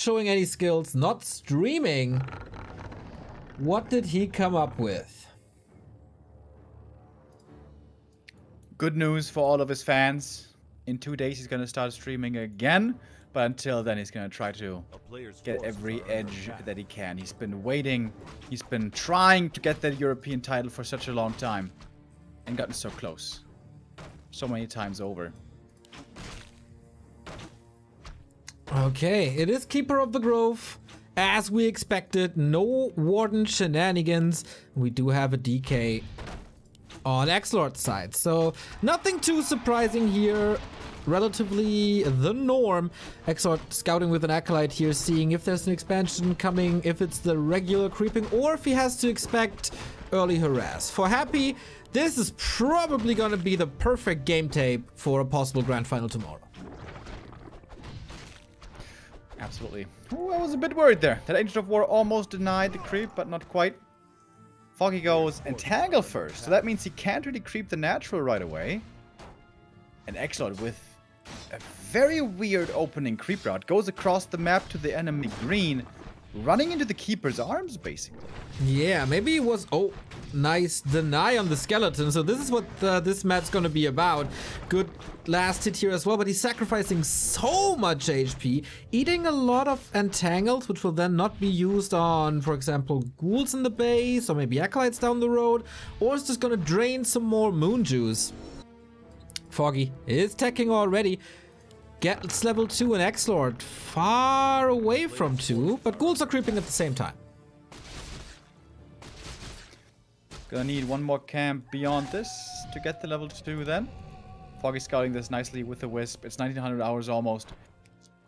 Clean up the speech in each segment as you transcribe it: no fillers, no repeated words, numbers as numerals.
showing any skills, not streaming. What did he come up with? Good news for all of his fans. In 2 days, he's going to start streaming again. But until then, he's going to try to get every edge that he can. He's been waiting. He's been trying to get that European title for such a long time. And gotten so close. So many times over. Okay, it is Keeper of the Grove. As we expected, no Warden shenanigans. We do have a DK on XlorD's side. So nothing too surprising here. Relatively the norm. XlorD scouting with an Acolyte here, seeing if there's an expansion coming, if it's the regular creeping, or if he has to expect early harass. For Happy, this is probably gonna be the perfect game tape for a possible grand final tomorrow. Absolutely. Ooh, I was a bit worried there. That Agent of War almost denied the creep, but not quite. Foggy goes Entangle first, so that means he can't really creep the natural right away. And XlorD with a very weird opening creep route goes across the map to the enemy green, running into the Keeper's arms, basically. Yeah, maybe it was... Oh, nice deny on the skeleton. So this is what this map's gonna be about. Good last hit here as well, but he's sacrificing so much HP, eating a lot of entangles, which will then not be used on, for example, ghouls in the base, or maybe acolytes down the road, or it's just gonna drain some more moon juice. Foggy is teching already. Gets level 2 and XlorD far away from 2, but ghouls are creeping at the same time. Gonna need one more camp beyond this to get the level 2 then. Foggy scouting this nicely with the Wisp. It's 1900 hours almost.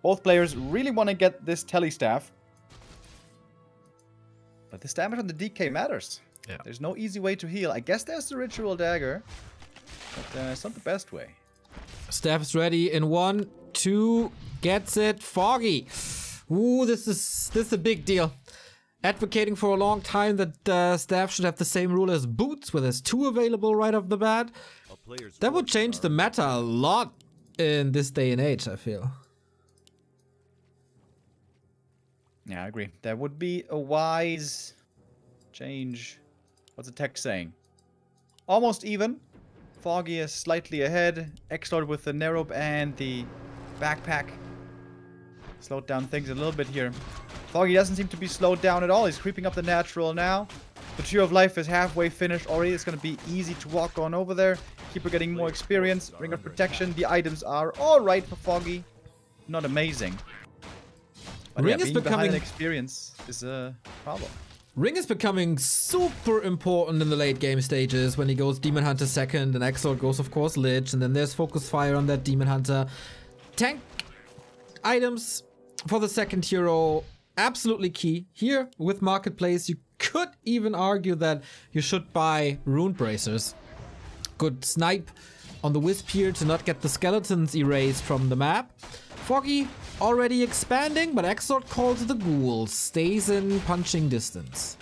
Both players really want to get this Telestaff. But this damage on the DK matters. Yeah. There's no easy way to heal. I guess there's the Ritual Dagger. But it's not the best way. Staff is ready in 1, 2, gets it. Foggy. Ooh, this is a big deal. Advocating for a long time that Staff should have the same rule as Boots, where there's 2 available right off the bat. That would change the meta a lot in this day and age, I feel. Yeah, I agree. That would be a wise change. What's the text saying? Almost even. Foggy is slightly ahead. XlorD with the Nerob and the backpack. Slowed down things a little bit here. Foggy doesn't seem to be slowed down at all. He's creeping up the natural now. The Tree of Life is halfway finished already. It's going to be easy to walk on over there. Keeper getting more experience. Ring of Protection. The items are alright for Foggy. Not amazing. But Ring yeah, is being behind becoming... an experience is a problem. Ring is becoming super important in the late game stages when he goes Demon Hunter second and XlorD goes of course Lich, and then there's Focus Fire on that Demon Hunter. Tank items for the second hero, absolutely key. Here with Marketplace you could even argue that you should buy Rune Bracers. Good snipe on the Wisp here to not get the skeletons erased from the map. Foggy already expanding, but XlorD calls the ghouls, stays in punching distance.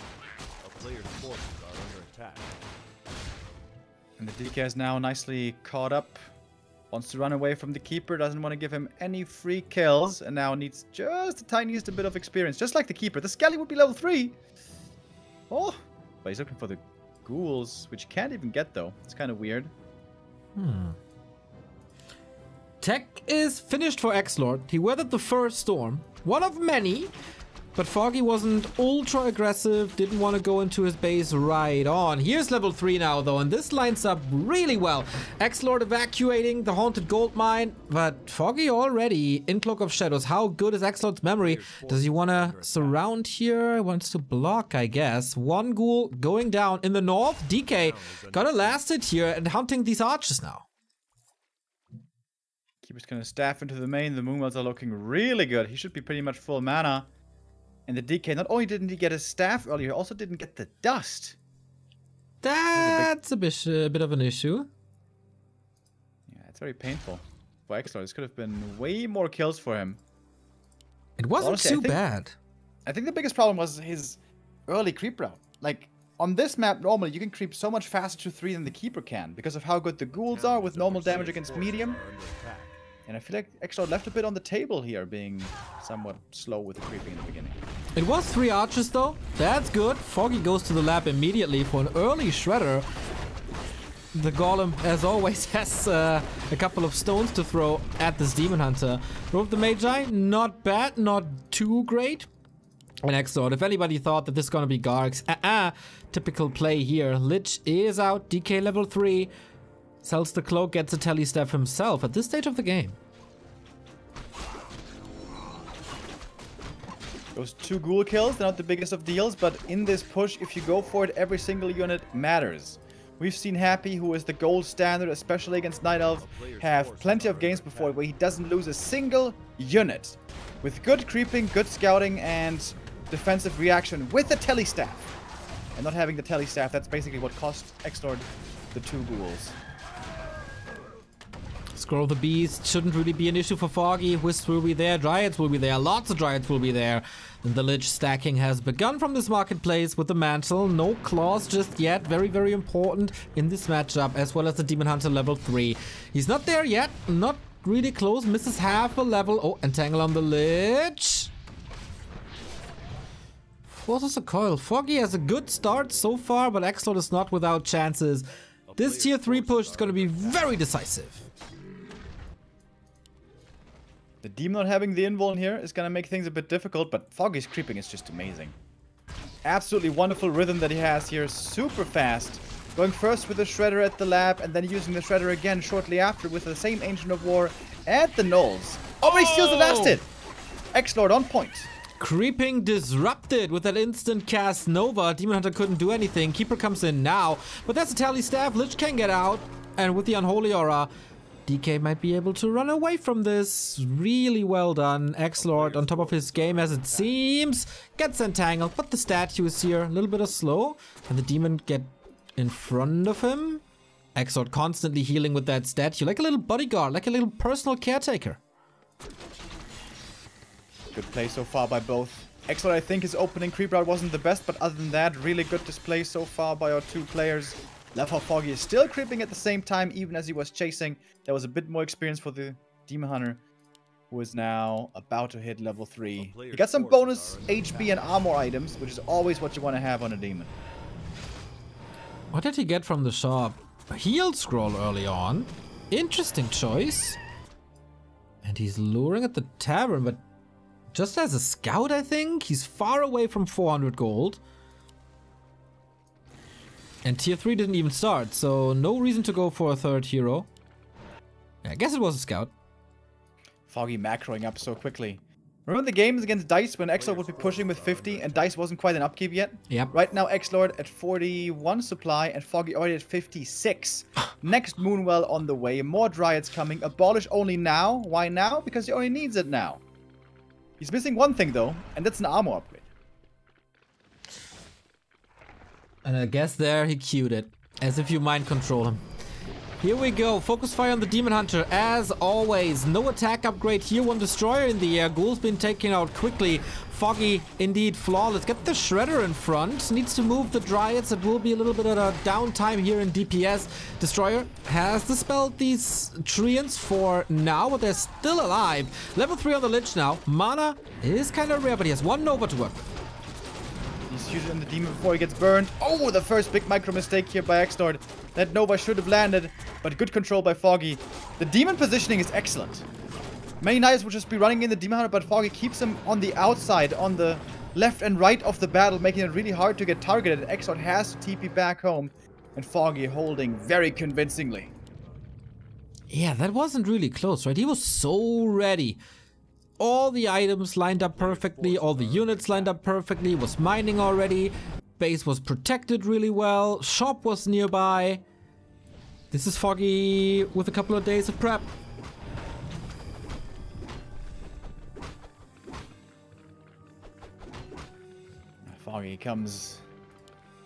And the DK is now nicely caught up. Wants to run away from the Keeper, doesn't want to give him any free kills, and now needs just the tiniest bit of experience. Just like the Keeper. The Skelly would be level 3. Oh, but he's looking for the ghouls, which you can't even get though. It's kind of weird. Tech is finished for XlorD. He weathered the first storm, one of many, but Foggy wasn't ultra aggressive, didn't want to go into his base right on. Here's level 3 now though, and this lines up really well. XlorD evacuating the Haunted Gold Mine, but Foggy already in Cloak of Shadows. How good is XlorD's memory? Does he want to surround here? He wants to block, I guess. One ghoul going down in the north. DK got a last hit here and hunting these archers now. Keeper's gonna staff into the main. The Moonwells are looking really good. He should be pretty much full mana. And the DK, not only didn't he get his staff earlier, he also didn't get the dust. That's a bit of an issue. Yeah, it's very painful for XlorD. This could have been way more kills for him. It wasn't honestly, too bad. I think the biggest problem was his early creep route. Like, on this map, normally, you can creep so much faster to 3 than the Keeper can, because of how good the ghouls are with normal damage against medium. And I feel like XlorD left a bit on the table here, being somewhat slow with the creeping in the beginning. It was 3 archers though. That's good. Foggy goes to the lab immediately for an early shredder. The golem, as always, has a couple of stones to throw at this demon hunter. Rope the Magi, not bad, not too great. And XlorD, if anybody thought that this is gonna be Garg's, typical play here. Lich is out, DK level 3. Sells the cloak, gets a tele staff himself at this stage of the game. Those 2 ghoul kills, they're not the biggest of deals, but in this push, if you go for it, every single unit matters. We've seen Happy, who is the gold standard, especially against Night Elf, have plenty of games before where he doesn't lose a single unit. With good creeping, good scouting, and defensive reaction with the tele staff. And not having the tele staff, that's basically what cost XlorD the 2 ghouls. Scroll the Beast shouldn't really be an issue for Foggy. Wisps will be there, Dryads will be there, lots of Dryads will be there. And the Lich stacking has begun from this marketplace with the Mantle. No claws just yet, very, very important in this matchup, as well as the Demon Hunter level 3. He's not there yet, not really close, misses half a level. Oh, Entangle on the Lich. Forces a coil. Foggy has a good start so far, but XlorD is not without chances. This tier 3 push is going to be very decisive. The Demon not having the invuln here is going to make things a bit difficult, but Foggy's creeping is just amazing. Absolutely wonderful rhythm that he has here, super fast. Going first with the Shredder at the lab, and then using the Shredder again shortly after with the same Ancient of War at the Knolls. Oh, but he steals the last hit! XlorD on point. Creeping disrupted with that instant cast Nova. Demon Hunter couldn't do anything. Keeper comes in now, but that's a tally staff. Lich can get out, and with the Unholy Aura, DK might be able to run away from this. Really well done. XlorD on top of his game as it seems. Gets entangled, but the statue is here. A little bit of slow. And the demon get in front of him. XlorD constantly healing with that statue. Like a little bodyguard, like a little personal caretaker. Good play so far by both. XlorD, I think his opening creep route wasn't the best, but other than that, really good display so far by our 2 players. Love how Foggy is still creeping at the same time, even as he was chasing. There was a bit more experience for the Demon Hunter, who is now about to hit level 3. He got some bonus HP and armor items, which is always what you want to have on a Demon. What did he get from the shop? A heal scroll early on. Interesting choice. And he's luring at the tavern, but just as a scout, I think? He's far away from 400 gold. And tier 3 didn't even start, so no reason to go for a 3rd hero. I guess it was a scout. Foggy macroing up so quickly. Remember the games against DICE when XlorD would be pushing with 50 and DICE wasn't quite an upkeep yet? Yep. Right now XlorD at 41 supply and Foggy already at 56. Next Moonwell on the way, more Dryads coming. Abolish only now. Why now? Because he only needs it now. He's missing one thing though, and that's an armor upgrade. And I guess there he queued it, as if you mind control him. Here we go, focus fire on the Demon Hunter, as always. No attack upgrade here, 1 destroyer in the air. Ghoul's been taken out quickly. Foggy, indeed flawless. Get the Shredder in front. Needs to move the Dryads. It will be a little bit of a downtime here in DPS. Destroyer has dispelled these Treants for now, but they're still alive. Level 3 on the Lich now. Mana is kind of rare, but he has 1 Nova to work with. He's using the Demon before he gets burned. Oh, the first big micro mistake here by XlorD. That Nova should have landed, but good control by Foggy. The Demon positioning is excellent. Many Knights will just be running in the Demon Hunter, but Foggy keeps him on the outside, on the left and right of the battle, making it really hard to get targeted. XlorD has to TP back home, and Foggy holding very convincingly. Yeah, that wasn't really close, right? He was so ready. All the items lined up perfectly, all the units lined up perfectly, was mining already, base was protected really well, shop was nearby. This is Foggy with a couple of days of prep. Foggy comes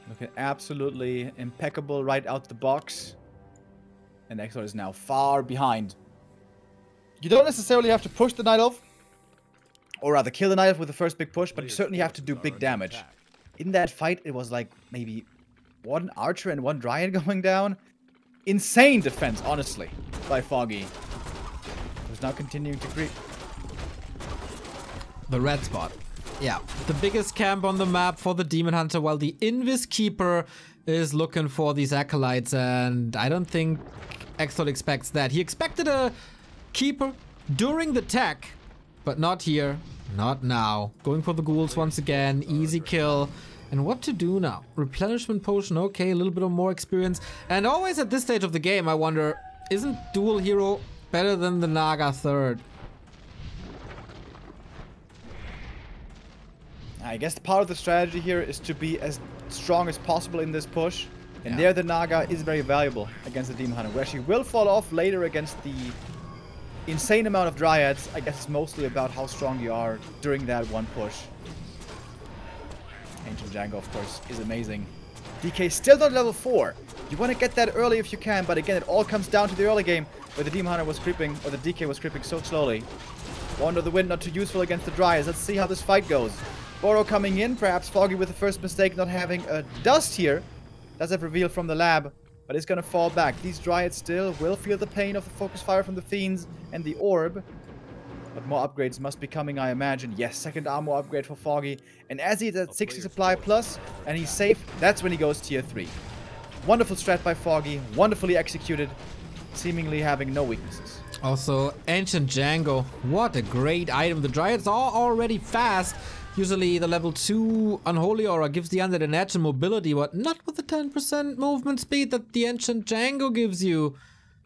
looking absolutely impeccable right out the box. And XlorD is now far behind. You don't necessarily have to push the Night Elf, or rather kill the Night Elf with the first big push, but you certainly have to do big damage. In that fight, it was like maybe 1 Archer and 1 Dryad going down. Insane defense, honestly, by Foggy. who's now continuing to creep. The red spot. Yeah, the biggest camp on the map for the Demon Hunter, while the Invis Keeper is looking for these Acolytes, and I don't think XlorD expects that. He expected a Keeper during the tech, but not here, not now. Going for the ghouls once again, easy kill. And what to do now? Replenishment potion, okay, a little bit of more experience. And always at this stage of the game, I wonder, isn't dual hero better than the Naga third? I guess part of the strategy here is to be as strong as possible in this push. And there the Naga is very valuable against the Demon Hunter, where she will fall off later against the insane amount of Dryads. I guess it's mostly about how strong you are during that one push. Ancient Django, of course, is amazing. DK still not level 4. You want to get that early if you can, but again, it all comes down to the early game, where the Demon Hunter was creeping, or the DK was creeping so slowly. Wander the Wind, not too useful against the Dryads. Let's see how this fight goes. Boro coming in, perhaps Foggy with the first mistake, not having a dust here. Does have reveal from the lab, but it's gonna fall back. These Dryads still will feel the pain of the focus fire from the Fiends and the Orb. But more upgrades must be coming, I imagine. Yes, second armor upgrade for Foggy. And as he's at 60 supply plus, and he's safe, that's when he goes tier 3. Wonderful strat by Foggy, wonderfully executed, seemingly having no weaknesses. Also, Ancient Django, what a great item. The Dryads are already fast. Usually the level 2 Unholy Aura gives the undead an edge and mobility, but not with the 10% movement speed that the Ancient Django gives you.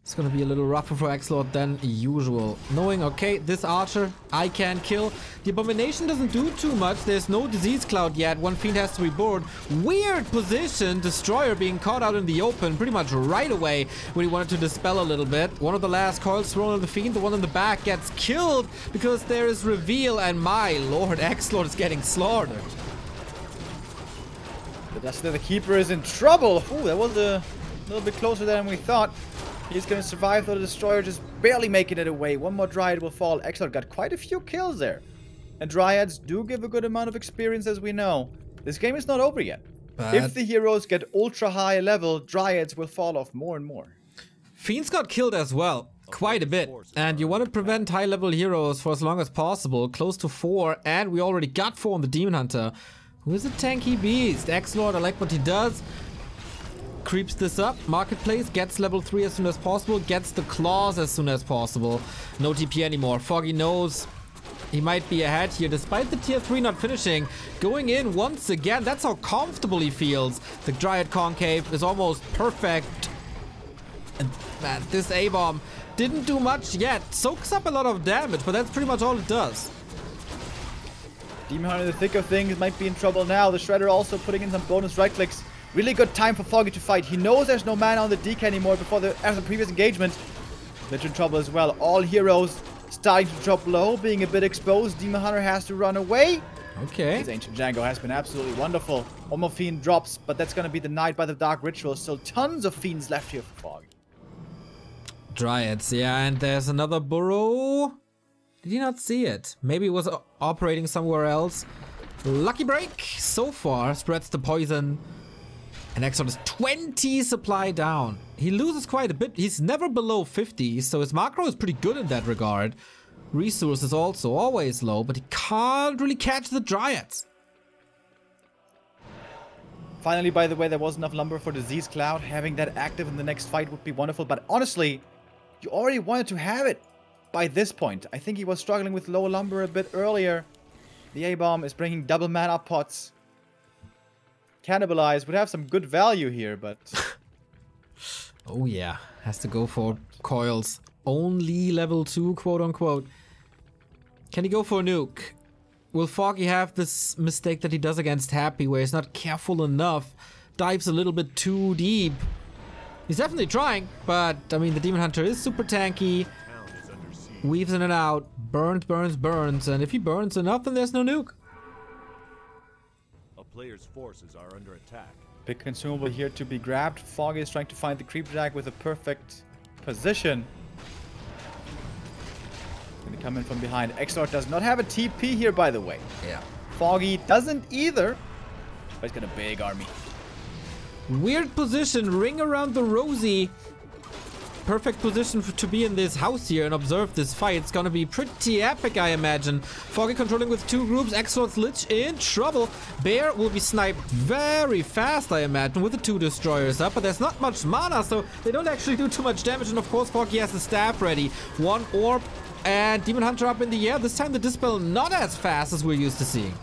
It's gonna be a little rougher for XlorD than usual. Knowing, okay, this archer I can kill. The Abomination doesn't do too much. There's no disease cloud yet. One fiend has to be bored. Weird position. Destroyer being caught out in the open pretty much right away when he wanted to dispel a little bit. One of the last coils thrown on the fiend. The one in the back gets killed because there is reveal, and my lord, XlorD is getting slaughtered. The Keeper is in trouble. Ooh, that was a little bit closer than we thought. He's going to survive, though the Destroyer just barely making it away. One more Dryad will fall. XlorD got quite a few kills there. And Dryads do give a good amount of experience, as we know. This game is not over yet. But if the heroes get ultra high level, Dryads will fall off more and more. Fiends got killed as well, quite a bit. And you want to prevent high level heroes for as long as possible. Close to 4, and we already got 4 on the Demon Hunter, who is a tanky beast. XlorD, I like what he does. Creeps this up, Marketplace, gets level 3 as soon as possible, gets the claws as soon as possible. No TP anymore. Foggy knows he might be ahead here, despite the tier 3 not finishing. Going in once again, that's how comfortable he feels. The Dryad Concave is almost perfect. And man, this A-bomb didn't do much yet. Soaks up a lot of damage, but that's pretty much all it does. Demon Hunter in the thick of things might be in trouble now. The Shredder also putting in some bonus right clicks. Really good time for Foggy to fight. He knows there's no mana on the DK anymore after the previous engagement. Lich in trouble as well. All heroes starting to drop low, being a bit exposed. Demon Hunter has to run away. Okay. His Ancient Django has been absolutely wonderful. One more Fiend drops, but that's going to be denied by the Dark Ritual. Still tons of Fiends left here for Foggy. Dryads, yeah, and there's another burrow. Did you not see it? Maybe it was operating somewhere else. Lucky break so far. Spreads the poison. And XlorD is 20 supply down. He loses quite a bit. He's never below 50, so his macro is pretty good in that regard. Resources also always low, but he can't really catch the Dryads. Finally, by the way, there was enough lumber for Disease Cloud. Having that active in the next fight would be wonderful, but honestly, you already wanted to have it by this point. I think he was struggling with low lumber a bit earlier. The A-bomb is bringing double mana pots. Cannibalize would have some good value here, but... Oh yeah, has to go for coils. Only level 2, quote unquote. Can he go for a nuke? Will Foggy have this mistake that he does against Happy, where he's not careful enough, dives a little bit too deep? He's definitely trying, but I mean the Demon Hunter is super tanky. Weaves in and out, burns, burns, burns, and if he burns enough, then there's no nuke. Players' forces are under attack. Big consumable here to be grabbed. Foggy is trying to find the creep drag with a perfect position. Gonna come in from behind. XlorD does not have a TP here, by the way. Yeah. Foggy doesn't either. But he's got a big army. Weird position. Ring around the Rosie. perfect position to be in this house here and observe this fight. It's gonna be pretty epic, I imagine. Foggy controlling with 2 groups. XlorD's Lich in trouble. Bear will be sniped very fast, I imagine, with the 2 destroyers up. But there's not much mana, so they don't actually do too much damage. And of course, Foggy has the staff ready. 1 orb and Demon Hunter up in the air. This time the Dispel not as fast as we're used to seeing.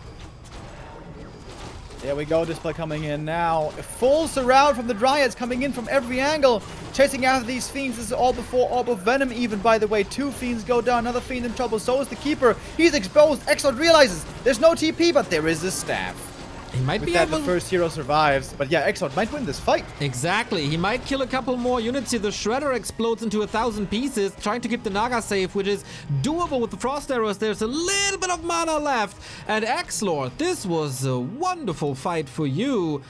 There we go, Dispel coming in now. A full surround from the Dryads coming in from every angle. Chasing after these Fiends. This is all before Orb of Venom even, by the way. 2 Fiends go down, another Fiend in trouble. So is the Keeper. He's exposed. XlorD realizes there's no TP, but there is a staff. He might be able... able... the first hero survives. But yeah, XlorD might win this fight. Exactly. He might kill a couple more units here. The Shredder explodes into 1,000 pieces, trying to keep the Naga safe, which is doable with the Frost Arrows. There's a little bit of mana left. And XlorD, this was a wonderful fight for you.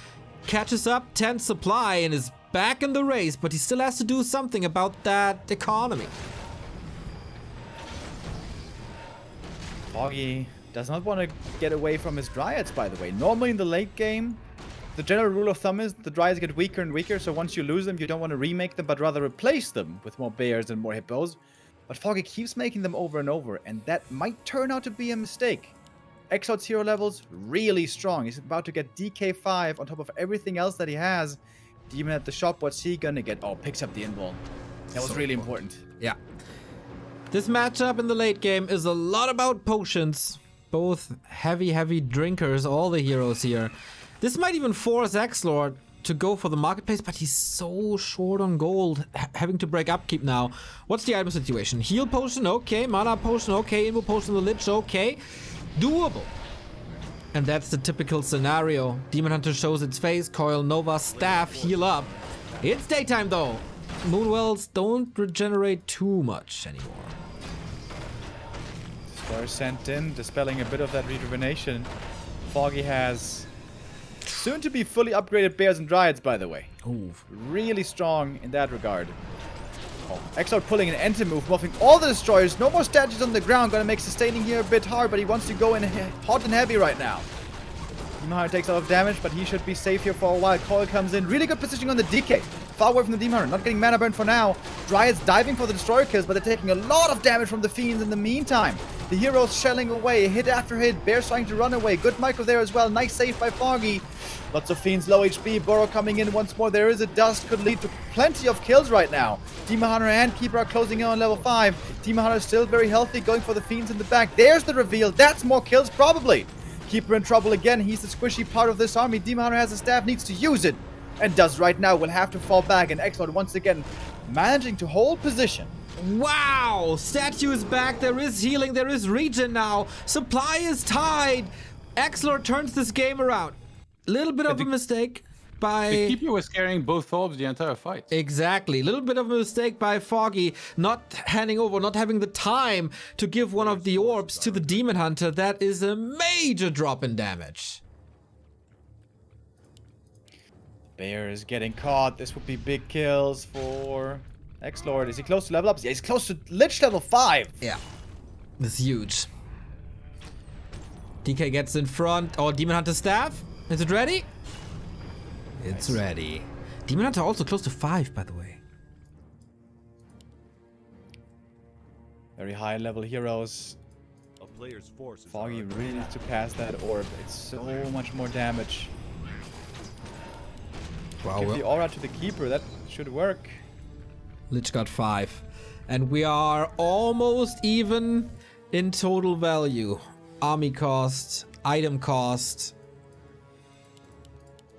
Catches up 10 supply and is back in the race, but he still has to do something about that economy. Foggy does not want to get away from his Dryads, by the way. Normally in the late game, the general rule of thumb is the Dryads get weaker and weaker, so once you lose them, you don't want to remake them, but rather replace them with more Bears and more Hippos. But Foggy keeps making them over and over, and that might turn out to be a mistake. XlorD's hero level's really strong. He's about to get DK5 on top of everything else that he has. Demon at the shop, what's he gonna get? Oh, picks up the invul. That was really important. Yeah. This matchup in the late game is a lot about potions. Both heavy drinkers, all the heroes here. This might even force XlorD to go for the marketplace, but he's so short on gold, having to break upkeep now. What's the item situation? Heal potion, okay. Mana potion, okay. Invul potion, the Lich, okay. Doable. And that's the typical scenario. Demon Hunter shows its face, Coil, Nova, Staff, heal up. It's daytime though. Moonwells don't regenerate too much anymore. Star sent in, dispelling a bit of that rejuvenation. Foggy has soon to be fully upgraded Bears and Dryads, by the way. Ooh. Really strong in that regard. Oh, XlorD pulling an enter move, buffing all the destroyers. No more statues on the ground. Gonna make sustaining here a bit hard, but he wants to go in hot and heavy right now. Demon Hunter takes a lot of damage, but he should be safe here for a while. Coil comes in. Really good positioning on the DK. Far away from the Demon Hunter. Not getting mana burn for now. Dryads diving for the destroyer kills, but they're taking a lot of damage from the Fiends in the meantime. The heroes shelling away, hit after hit. Bears trying to run away. Good micro there as well. Nice save by Foggy. Lots of Fiends, low HP. Burrow coming in once more. There is a dust. Could lead to plenty of kills right now. Demon Hunter and Keeper are closing in on level 5. Demon Hunter still very healthy, going for the Fiends in the back. There's the reveal. That's more kills, probably. Keeper in trouble again. He's the squishy part of this army. Demon Hunter has a staff, needs to use it. And does right now. Will have to fall back. And XlorD once again managing to hold position. Wow! Statue is back. There is healing. There is regen now. Supply is tied. XlorD turns this game around. Little bit of a mistake by... The Keeper was carrying both orbs the entire fight. Exactly. Little bit of a mistake by Foggy, not handing over, not having the time to give one of the orbs to the Demon Hunter. That is a major drop in damage. Bear is getting caught. This would be big kills for XlorD. Is he close to level ups? Yeah, he's close to Lich level 5. Yeah. This is huge. DK gets in front. Oh, Demon Hunter staff. Is it ready? It's ready. Demon Hunter also close to 5, by the way. Very high level heroes. A player's forces Foggy are under really needs to pass that orb. It's so much more damage. Wow. Give the aura to the Keeper. That should work. Lich got 5. And we are almost even in total value. Army cost, item cost.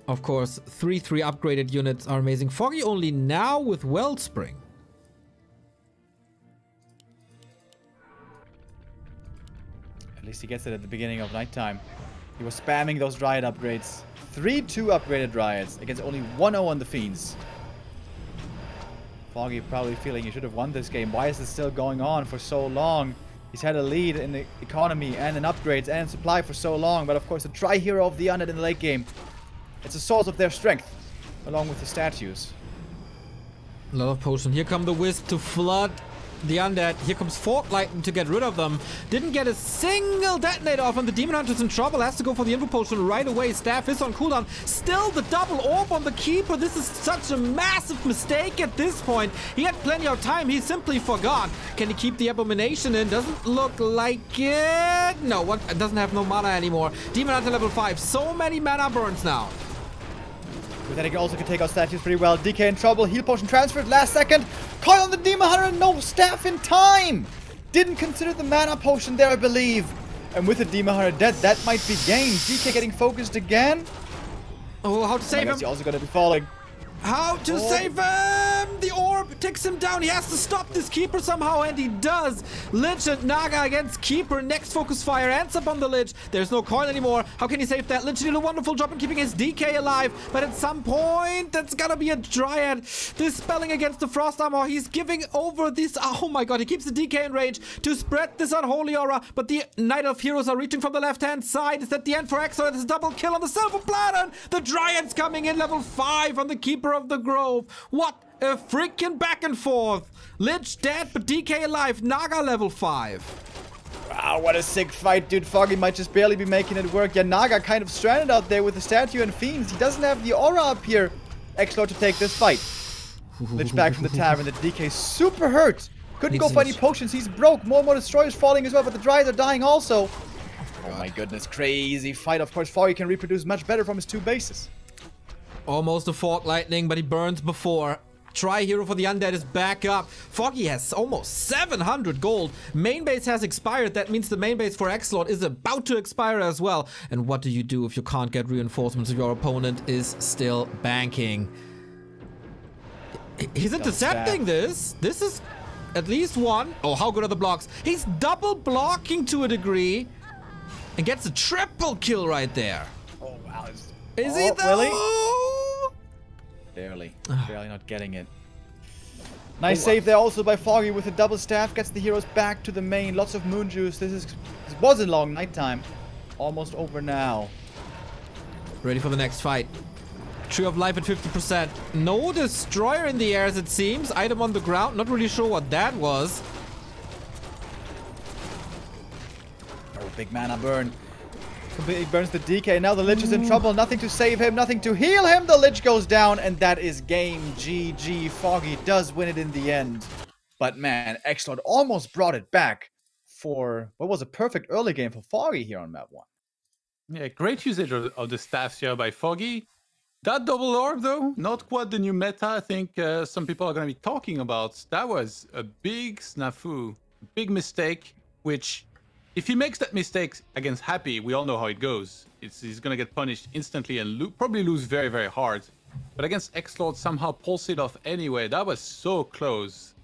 Of course, 3 upgraded units are amazing. Foggy only now with Wellspring. At least he gets it at the beginning of nighttime. He was spamming those Dryad upgrades. 3-2 upgraded Dryads against only 1-0 on the Fiends. Foggy probably feeling he should have won this game. Why is this still going on for so long? He's had a lead in the economy and in upgrades and in supply for so long. But of course, the Tri-Hero of the Undead in the late game. It's a source of their strength, along with the statues. A lot of potion. Here come the Wisp to flood the Undead. Here comes Fortlightning to get rid of them. Didn't get a single detonator off, and the Demon Hunter's in trouble. Has to go for the Info Potion right away. Staff is on cooldown. Still the double orb on the Keeper. This is such a massive mistake at this point. He had plenty of time. He simply forgot. Can he keep the Abomination in? Doesn't look like it. No, what? Doesn't have no mana anymore. Demon Hunter level 5. So many mana burns now. But then he also can take out statues pretty well. DK in trouble. Heal potion transferred last second. Coil on the Demon Hunter and no staff in time. Didn't consider the mana potion there, I believe. And with the Demon Hunter dead, that might be game. DK getting focused again. Oh, how to save him? He's also going to be falling. How to save him! The orb takes him down. He has to stop this Keeper somehow, and he does. Lich and Naga against Keeper. Next focus fire ends up on the Lich. There's no coin anymore. How can he save that? Lich did a wonderful job in keeping his DK alive, but at some point, that's gotta be a Dryad. Dispelling against the Frost Armor. He's giving over this. Oh my god, he keeps the DK in range to spread this unholy aura, but the Knight of Heroes are reaching from the left-hand side. Is that the end for XlorD? It's a double kill on the Silver Platinum. The Dryad's coming in level 5 on the Keeper of the Grove. What a freaking back and forth. Lich dead, but DK alive. Naga level 5. Wow, what a sick fight, dude. Foggy might just barely be making it work. Yeah, Naga kind of stranded out there with the statue and fiends. He doesn't have the aura up here, XlorD, to take this fight. Lich back from the tavern. The DK super hurt. Couldn't go for any potions. He's broke. More and more destroyers falling as well, but the Dryads are dying also. Oh my goodness, crazy fight. Of course, Foggy can reproduce much better from his 2 bases. Almost a Fortlightning, but he burns before. Tri-Hero for the Undead is back up. Foggy has almost 700 gold. Main base has expired. That means the main base for XlorD is about to expire as well. And what do you do if you can't get reinforcements if your opponent is still banking? He's intercepting this. This is at least one. Oh, how good are the blocks? He's double blocking to a degree and gets a triple kill right there. Oh, wow. Is he though? Really? Barely. Barely not getting it. Nice save there also by Foggy with a double staff. Gets the heroes back to the main. Lots of moon juice. This wasn't long. Nighttime. Almost over now. Ready for the next fight. Tree of Life at 50%. No destroyer in the air as it seems. Item on the ground. Not really sure what that was. Oh, big mana burn. Completely burns the DK. Now the Lich is in trouble. Nothing to save him. Nothing to heal him. The Lich goes down. And that is game GG. Foggy does win it in the end. But man, XlorD almost brought it back for what was a perfect early game for Foggy here on map 1. Yeah, great usage of the staffs here by Foggy. That double orb, though, not quite the new meta I think some people are going to be talking about. That was a big snafu. Big mistake, which... if he makes that mistake against Happy, we all know how it goes. He's going to get punished instantly and probably lose very, very hard. But against XlorD, somehow pulls it off anyway. That was so close.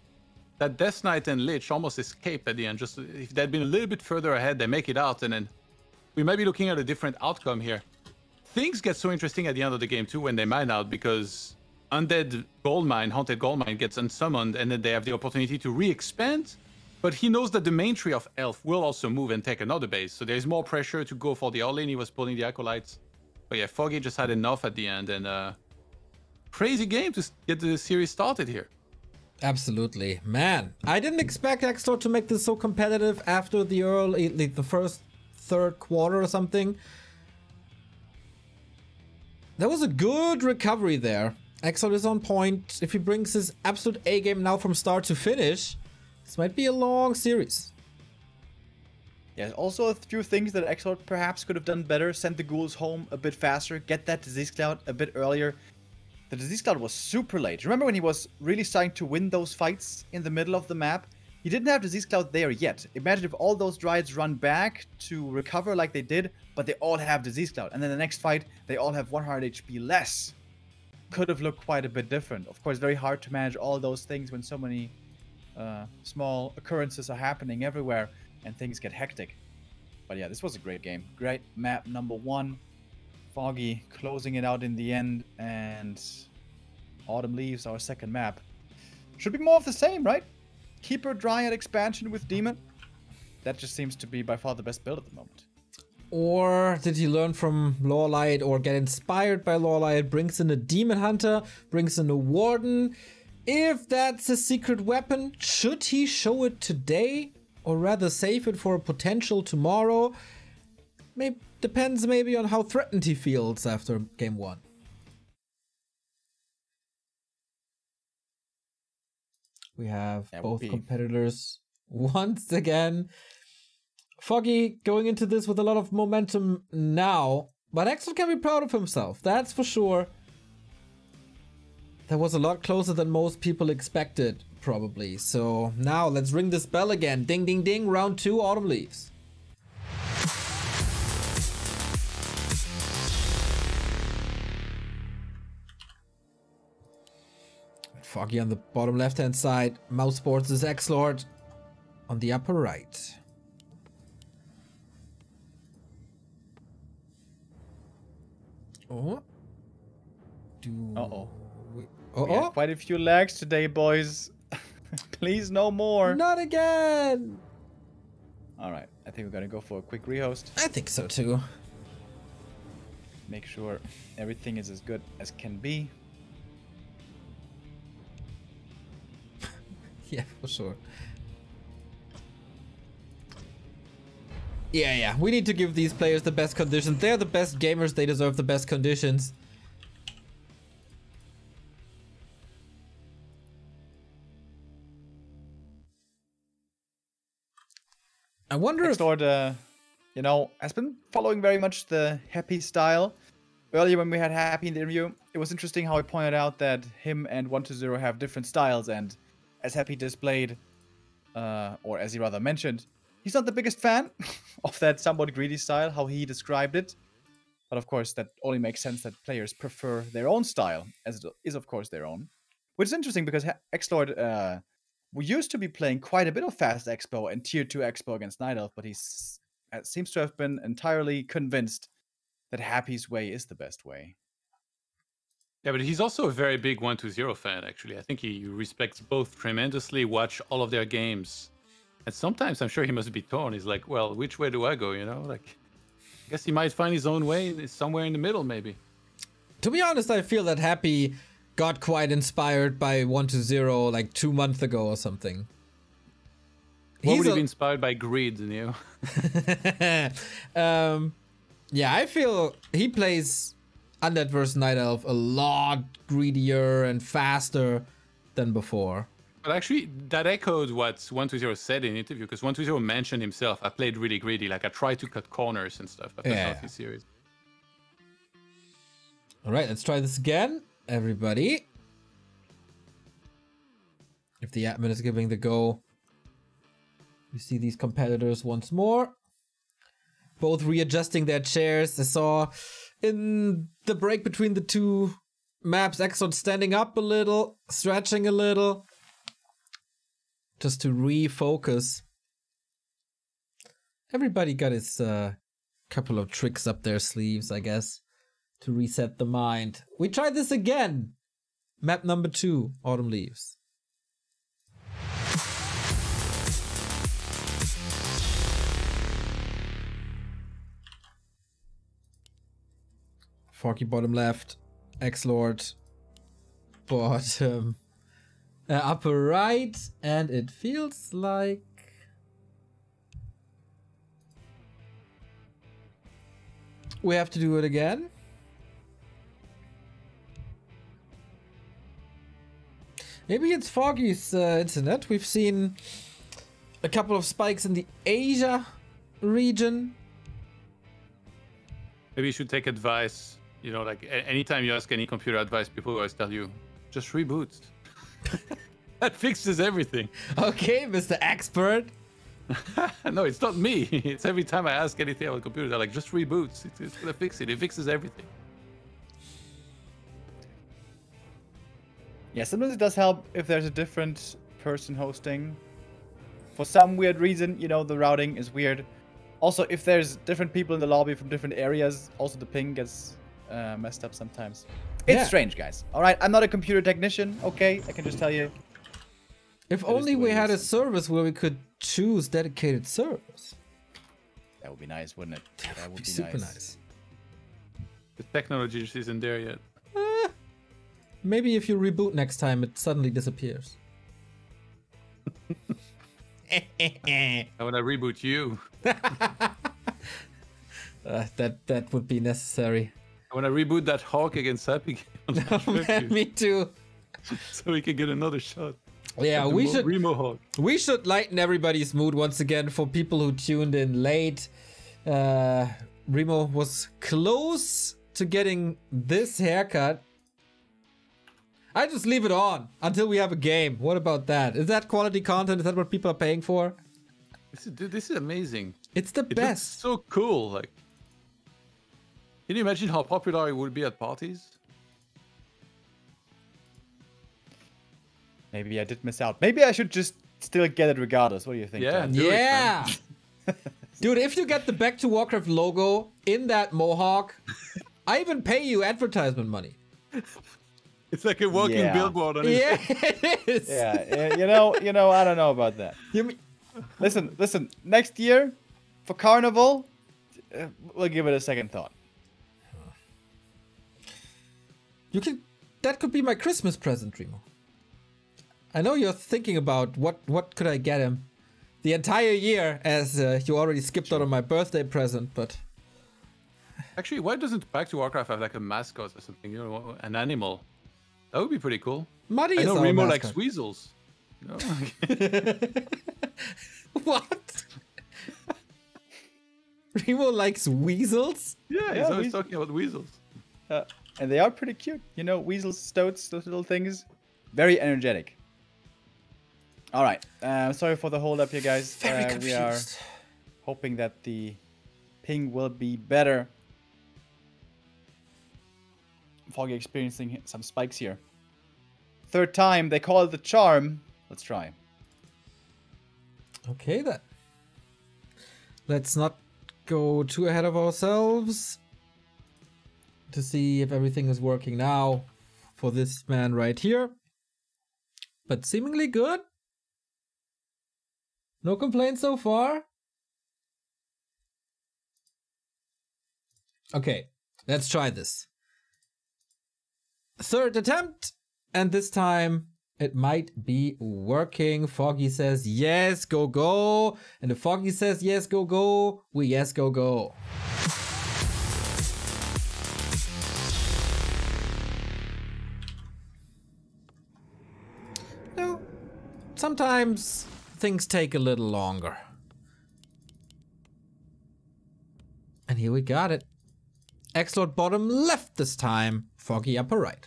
That Death Knight and Lich almost escaped at the end. Just if they'd been a little bit further ahead, they make it out. And then we might be looking at a different outcome here. Things get so interesting at the end of the game too when they mine out, because Undead Goldmine, Haunted Goldmine gets unsummoned, and then they have the opportunity to re-expand. But he knows that the main tree of Elf will also move and take another base. So there's more pressure to go for the all-in. He was pulling the Acolytes. But yeah, Foggy just had enough at the end. And crazy game to get the series started here. Absolutely. Man, I didn't expect XlorD to make this so competitive after the first third quarter or something. That was a good recovery there. XlorD is on point. If he brings his absolute A game now from start to finish, this might be a long series. Yeah, also a few things that XlorD perhaps could have done better. Send the ghouls home a bit faster. Get that disease cloud a bit earlier. The disease cloud was super late. Remember when he was really starting to win those fights in the middle of the map? He didn't have disease cloud there yet. Imagine if all those Dryads run back to recover like they did, but they all have disease cloud. And then the next fight, they all have 100 HP less. Could have looked quite a bit different. Of course, very hard to manage all those things when so many small occurrences are happening everywhere and things get hectic. But yeah, this was a great game. Great map number 1. Foggy closing it out in the end, and Autumn Leaves, our second map. Should be more of the same, right? Keeper Dryad expansion with Demon. That just seems to be by far the best build at the moment. Or did he learn from Lorelight or get inspired by Lorelight? Brings in a Demon Hunter, brings in a Warden. If that's a secret weapon, should he show it today or rather save it for a potential tomorrow? Depends maybe on how threatened he feels after game 1. We have both competitors once again. Foggy going into this with a lot of momentum now, but XlorD can be proud of himself, that's for sure. That was a lot closer than most people expected, probably. So now let's ring this bell again. Ding, ding, ding. Round 2, Autumn Leaves. Foggy on the bottom left-hand side. Mouse Sports is XlorD on the upper right. Oh. Uh-oh. Oh, We had quite a few lags today, boys. Please, no more. Not again. All right, I think we're gonna go for a quick rehost. I think so too. Make sure everything is as good as can be. Yeah, for sure. Yeah. We need to give these players the best conditions. They're the best gamers. They deserve the best conditions. I wonder if XlorD, you know, has been following very much the Happy style. Earlier when we had Happy in the interview, it was interesting how he pointed out that him and 120 have different styles, and as Happy displayed, or as he rather mentioned, he's not the biggest fan of that somewhat greedy style, how he described it. But of course, that only makes sense that players prefer their own style, as it is of course their own. Which is interesting because XlorD, we used to be playing quite a bit of Fast Expo and Tier 2 Expo against Night Elf, but he seems to have been entirely convinced that Happy's way is the best way. Yeah, but he's also a very big 120 fan, actually. I think he respects both tremendously, watch all of their games. And sometimes I'm sure he must be torn. He's like, well, which way do I go, you know? Like, I guess he might find his own way somewhere in the middle, maybe. To be honest, I feel that Happy got quite inspired by 120 like 2 months ago or something. What would he be inspired by greed, you know? Yeah, I feel he plays Undead vs Night Elf a lot greedier and faster than before. But actually, that echoed what 120 said in the interview, because 120 mentioned himself, I played really greedy, like I tried to cut corners and stuff after Southeast Series. Alright, let's try this again, everybody. If the admin is giving the go, we see these competitors once more. Both readjusting their chairs. I saw in the break between the two maps, XlorD standing up a little, stretching a little, just to refocus. Everybody got his couple of tricks up their sleeves, I guess, to reset the mind. We try this again. Map number 2, Autumn Leaves. Foggy bottom left, XlorD bottom upper right, and it feels like we have to do it again. Maybe it's Foggy's internet. We've seen a couple of spikes in the Asia region. Maybe you should take advice. You know, like anytime you ask any computer advice, people always tell you, just reboot. That fixes everything. Okay, Mr. Expert. No, it's not me. It's every time I ask anything about a computer, they're like, just reboot. It's gonna fix it. It fixes everything. Yeah, sometimes it does help if there's a different person hosting. For some weird reason, you know, the routing is weird. Also, if there's different people in the lobby from different areas, also the ping gets messed up sometimes. It's strange, guys. All right, I'm not a computer technician, okay? I can just tell you. If only we had a service where we could choose dedicated servers. That would be nice, wouldn't it? That would be super nice. The technology just isn't there yet. Maybe if you reboot next time, it suddenly disappears. I want to reboot you. That would be necessary. I want to reboot that Hawk against Happy game. Oh, man, me too. So we can get another shot. Yeah, we should. Remo Hawk. We should lighten everybody's mood once again for people who tuned in late. Remo was close to getting this haircut. I just leave it on until we have a game. What about that? Is that quality content? Is that what people are paying for? This is amazing. It's the It looks best. so cool. Like, can you imagine how popular it would be at parties? Maybe I did miss out. Maybe I should just still get it regardless. What do you think? Yeah. Tom? Do it, Yeah. man. Dude, if you get the Back to Warcraft logo in that mohawk, I even pay you advertisement money. It's like a walking Yeah. billboard on his Yeah, face. it is. Yeah, you know, I don't know about that. You mean, Listen. Next year, for Carnival, we'll give it a second thought. you can. That could be my Christmas present, Remo. I know you're thinking about what could I get him the entire year, as you already skipped out on my birthday present, but Actually, why doesn't Back to Warcraft have like a mascot or something? You know, an animal. That would be pretty cool. Muddy I is know our Remo mascot. likes weasels. No? What? Remo likes weasels? Yeah, he's Yeah, always talking about weasels. And they are pretty cute. You know, weasels, stoats, those little things. Very energetic. All right. Sorry for the hold up here, guys. Very confused. We are hoping that the ping will be better. Foggy experiencing some spikes here. Third time, they call it the charm. Let's try. Okay then. Let's not go too ahead of ourselves to see if everything is working now for this man right here. But seemingly good. No complaints so far. Okay, let's try this. Third attempt, and this time it might be working. Foggy says yes, go, go. And if Foggy says yes, go, go, we yes, go, go. No, sometimes things take a little longer. And here we got it. XlorD bottom left this time, Foggy upper right.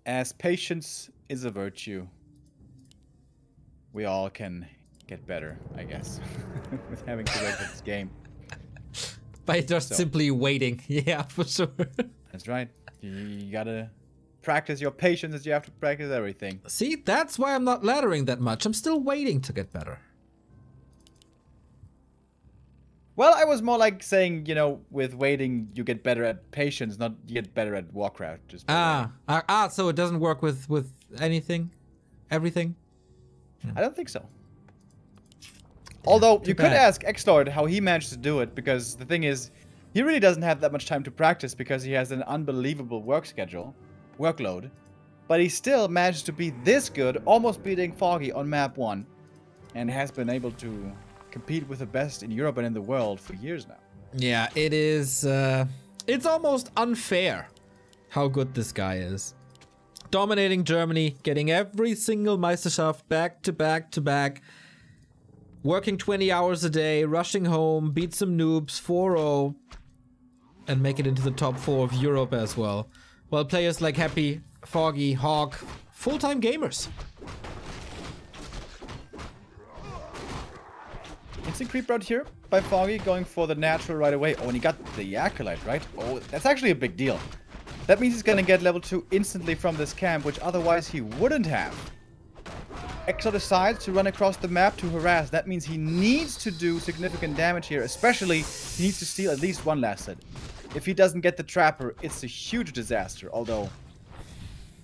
As patience is a virtue, we all can get better, I guess, with having to wait for this game. By just So. simply waiting. Yeah, for sure. That's right. You gotta practice your patience as you have to practice everything. See, that's why I'm not laddering that much. I'm still waiting to get better. Well, I was more like saying, you know, with waiting, you get better at patience, not you get better at WarCraft. Just by the way. So it doesn't work with anything? Everything? I don't think so. Although, you could bad. ask XlorD how he managed to do it, because the thing is, he really doesn't have that much time to practice because he has an unbelievable workload. But he still managed to be this good, almost beating Foggy on map 1, and has been able to compete with the best in Europe and in the world for years now. Yeah, it is. It's almost unfair how good this guy is. Dominating Germany, getting every single Meisterschaft back to back to back. Working 20 hours a day, rushing home, beat some noobs 4-0, and make it into the top 4 of Europe as well. While players like Happy, Foggy, Hawk, full-time gamers. Instant creep out here by Foggy, going for the natural right away. Oh, and he got the Acolyte, right? Oh, that's actually a big deal. That means he's gonna get level 2 instantly from this camp, which otherwise he wouldn't have. XlorD decides to run across the map to harass. That means he needs to do significant damage here, especially he needs to steal at least one last hit. If he doesn't get the Trapper, it's a huge disaster, although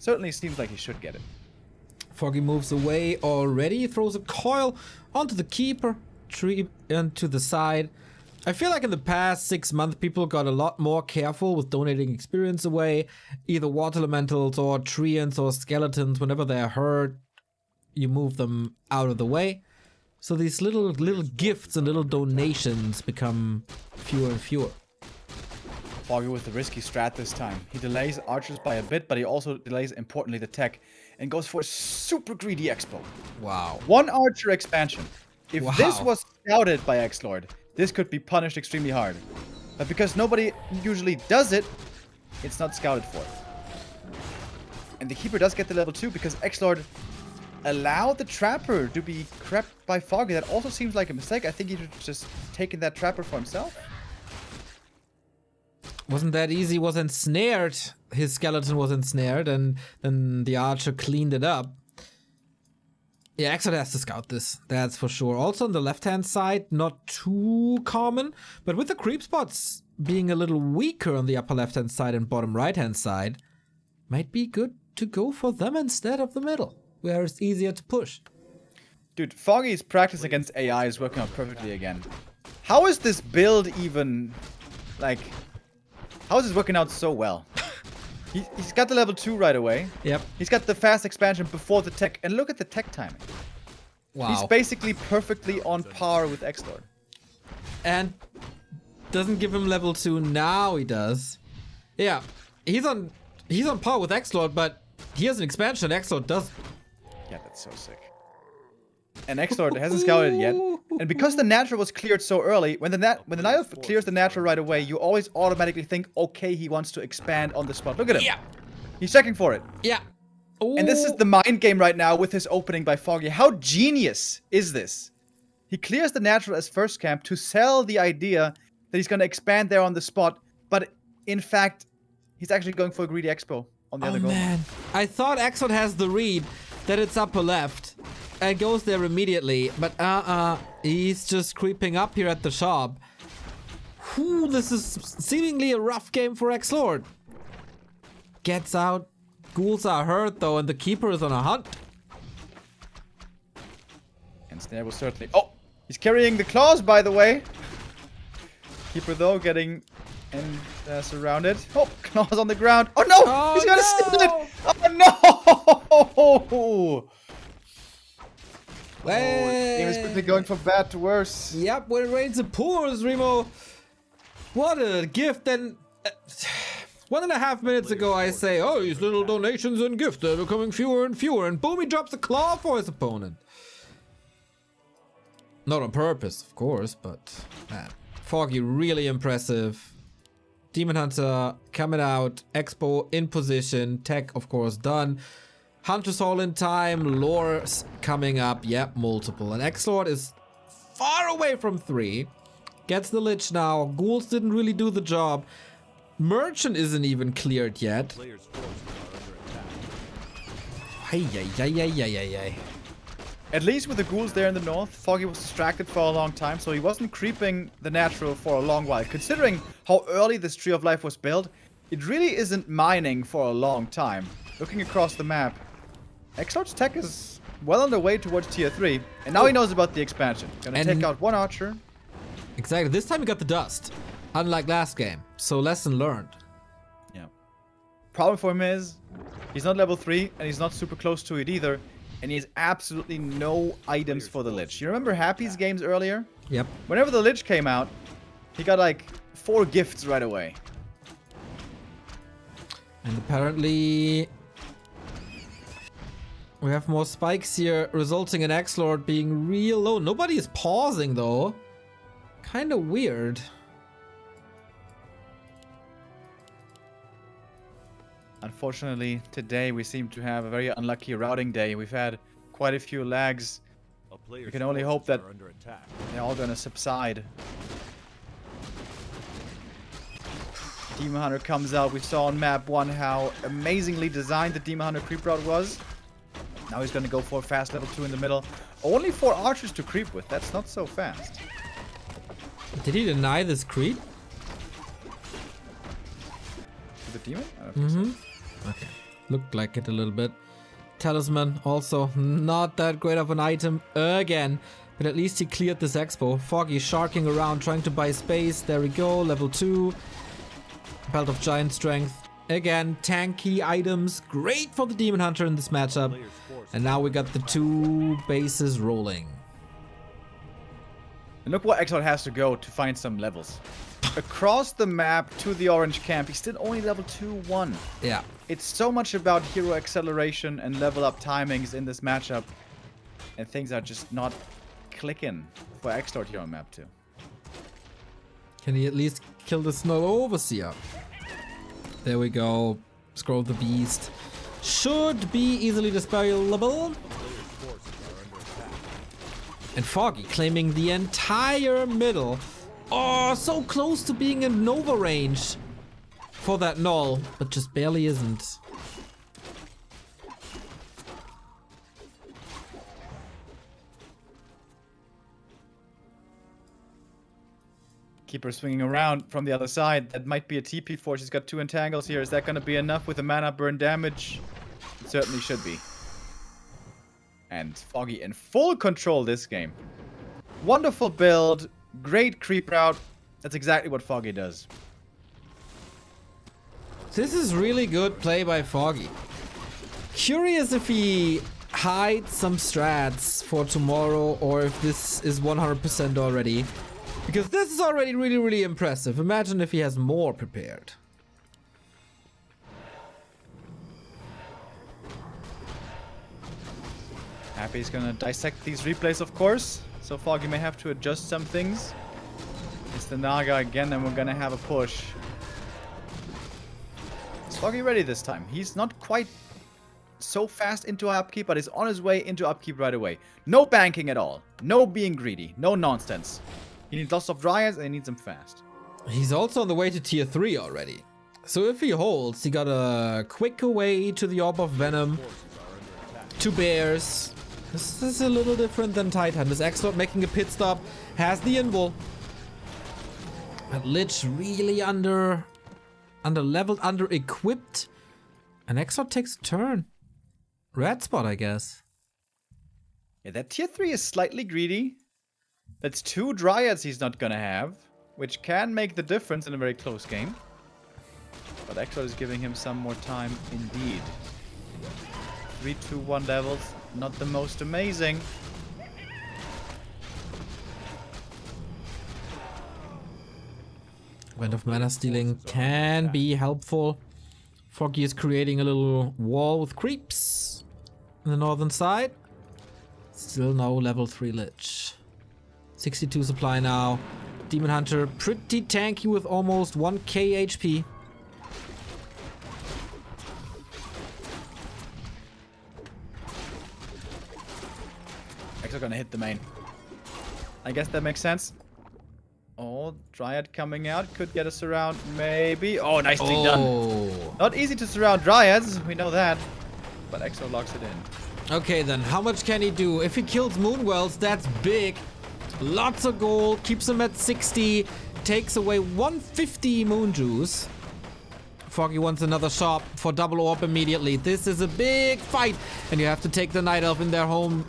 certainly seems like he should get it. Foggy moves away already, throws a coil onto the keeper, tree and to the side. I feel like in the past 6 months, people got a lot more careful with donating experience away. Either water elementals or treants or skeletons. Whenever they're hurt, you move them out of the way. So these little gifts and little donations become fewer and fewer. Foggy with the risky strat this time. He delays archers by a bit, but he also delays, importantly, the tech. And goes for a super greedy expo. Wow. 1 archer expansion. If Wow. this was scouted by XlorD, this could be punished extremely hard. But because nobody usually does it, it's not scouted for. And the Keeper does get the level 2 because XlorD allowed the Trapper to be crept by Foggy. That also seems like a mistake. I think he should just taken that Trapper for himself. Wasn't that easy, was ensnared. His skeleton was ensnared and then the archer cleaned it up. Yeah, XlorD has to scout this, that's for sure. Also on the left-hand side, not too common, but with the creep spots being a little weaker on the upper left-hand side and bottom right-hand side, might be good to go for them instead of the middle, where it's easier to push. Dude, Foggy's practice against AI is working out perfectly again. How is this build even, like... How is this working out so well? He's got the level 2 right away. Yep. He's got the fast expansion before the tech. And look at the tech timing. Wow. He's basically perfectly on par with XlorD. And doesn't give him level 2, now he does. Yeah, he's on par with XlorD, but he has an expansion, XlorD does. Yeah, that's so sick. And XlorD hasn't scouted it yet. And because the natural was cleared so early, when the Night clears the natural right away, you always automatically think, okay, he wants to expand on the spot. Look at him. Yeah. He's checking for it. Yeah. Ooh. And this is the mind game right now with his opening by Foggy. How genius is this? He clears the natural as first camp to sell the idea that he's going to expand there on the spot. But in fact, he's actually going for a greedy expo on the other goal. Man. I thought XlorD has the read that it's upper left. And goes there immediately, but he's just creeping up here at the shop. Whew, this is seemingly a rough game for XlorD. Gets out. Ghouls are hurt though, and the Keeper is on a hunt. And Snare will certainly... Oh! He's carrying the claws, by the way. Keeper, though, getting surrounded. Oh, claws on the ground. Oh, no! Oh, He's gonna no! steal it! Oh, no! Well, Game is quickly going from bad to worse. Yep, when it rains it pours, Remo. What a gift. And 1.5 minutes ago I say, oh, these little donations and gifts are becoming fewer and fewer. And boom, he drops a claw for his opponent. Not on purpose, of course, but man. Foggy, really impressive. Demon Hunter coming out. Expo in position. Tech, of course, done. Hunter's all in time, Lore's coming up, yep, multiple. And XlorD is far away from 3. Gets the Lich now, Ghouls didn't really do the job. Merchant isn't even cleared yet. Hey. At least with the Ghouls there in the north, Foggy was distracted for a long time, so he wasn't creeping the natural for a long while. Considering how early this Tree of Life was built, it really isn't mining for a long time. Looking across the map, XlorD's tech is well on the way towards tier 3, and now he knows about the expansion. Gonna take out 1 archer. Exactly, this time he got the dust, unlike last game, so lesson learned. Yeah. Problem for him is, he's not level 3, and he's not super close to it either, and he has absolutely no items for the Lich. You remember Happy's games earlier? Yep. Whenever the Lich came out, he got like 4 gifts right away. And apparently we have more spikes here, resulting in XlorD being real low. Nobody is pausing though. Kinda weird. Unfortunately, today we seem to have a very unlucky routing day. We've had quite a few lags. We can only hope that they're all gonna subside. Demon Hunter comes out. We saw on map 1 how amazingly designed the Demon Hunter creep route was. Now he's gonna go for a fast level 2 in the middle. Only 4 archers to creep with. That's not so fast. Did he deny this creep? To the demon? I don't think so. Okay. Looked like it a little bit. Talisman also not that great of an item again. But at least he cleared this expo. Foggy sharking around, trying to buy space. There we go, level 2. Belt of Giant Strength. Again, tanky items. Great for the Demon Hunter in this matchup. And now we got the 2 bases rolling. And look what XlorD has to go to find some levels. Across the map to the orange camp, he's still only level 2-1. Yeah. It's so much about hero acceleration and level up timings in this matchup. And things are just not clicking for XlorD here on map 2. Can he at least kill the Snow Overseer? There we go. Scroll the Beast. Should be easily dispellable. And Foggy claiming the entire middle. Oh, so close to being in Nova range for that null, but just barely isn't. Keeper swinging around from the other side. That might be a TP force. He's got 2 entangles here. Is that going to be enough with the mana burn damage? It certainly should be. And Foggy in full control this game. Wonderful build. Great creep route. That's exactly what Foggy does. This is really good play by Foggy. Curious if he hides some strats for tomorrow or if this is 100% already. Because this is already really, really impressive. Imagine if he has more prepared. Happy's gonna dissect these replays, of course. So Foggy may have to adjust some things. It's the Naga again, and we're gonna have a push. Is Foggy ready this time? He's not quite so fast into upkeep, but he's on his way into upkeep right away. No banking at all. No being greedy. No nonsense. He needs lots of Dryads, and he needs them fast. He's also on the way to tier 3 already. So if he holds, he got a quicker way to the Orb of Venom. 2 bears. This is a little different than Titan. This XlorD making a pit stop. Has the invul. But Lich really under leveled, under equipped. And XlorD takes a turn. Red spot, I guess. Yeah, that tier 3 is slightly greedy. That's 2 Dryads he's not gonna have, which can make the difference in a very close game. But XlorD is giving him some more time indeed. 3, 2, 1 levels, not the most amazing. Wind of Mana stealing can be helpful. Foggy is creating a little wall with creeps on the northern side. Still no level 3 Lich. 62 supply now. Demon Hunter pretty tanky with almost 1k HP. XlorD gonna hit the main. I guess that makes sense. Oh, Dryad coming out. Could get a surround, maybe. Oh, nicely done. Not easy to surround Dryads, we know that. But XlorD locks it in. Okay then, how much can he do? If he kills Moonwells, that's big. Lots of gold, keeps him at 60, takes away 150 Moon Juice. Foggy wants another shop for double orb immediately. This is a big fight, and you have to take the Night Elf in their home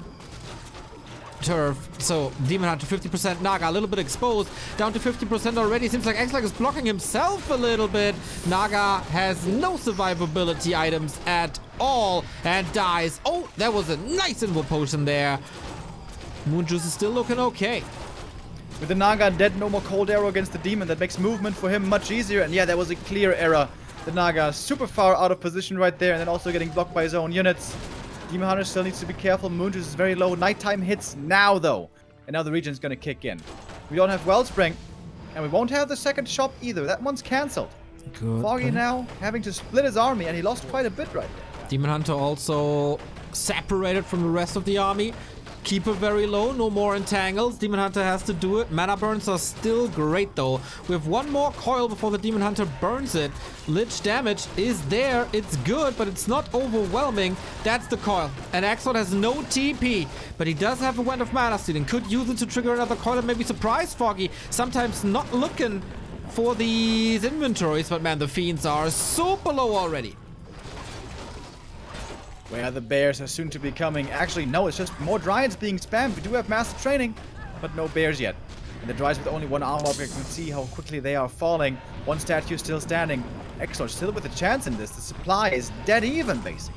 turf. So Demon Hunter 50%, Naga a little bit exposed, down to 50% already. Seems like XlorD is blocking himself a little bit. Naga has no survivability items at all and dies. Oh, that was a nice invul potion there. Moon Juice is still looking okay. With the Naga dead, no more cold arrow against the demon. That makes movement for him much easier. And yeah, that was a clear error. The Naga super far out of position right there, and then also getting blocked by his own units. Demon Hunter still needs to be careful. Moon Juice is very low. Nighttime hits now, though. And now the region's going to kick in. We don't have Wellspring, and we won't have the second shop either. That one's cancelled. Good. Foggy now having to split his army, and he lost quite a bit right there. Demon Hunter also separated from the rest of the army. Keeper very low, no more entangles. Demon Hunter has to do it. Mana burns are still great though. We have one more coil before the Demon Hunter burns it. Lich damage is there. It's good, but it's not overwhelming. That's the coil. And XlorD has no TP, but he does have a Wind of Mana stealing. Could use it to trigger another coil and maybe surprise Foggy. Sometimes not looking for these inventories, but man, the Fiends are super low already. Where the bears are soon to be coming. Actually, no, it's just more Dryads being spammed. We do have master training, but no bears yet. And the Dryads with only one armor object, you can see how quickly they are falling. One statue still standing. XlorD still with a chance in this. The supply is dead even, basically.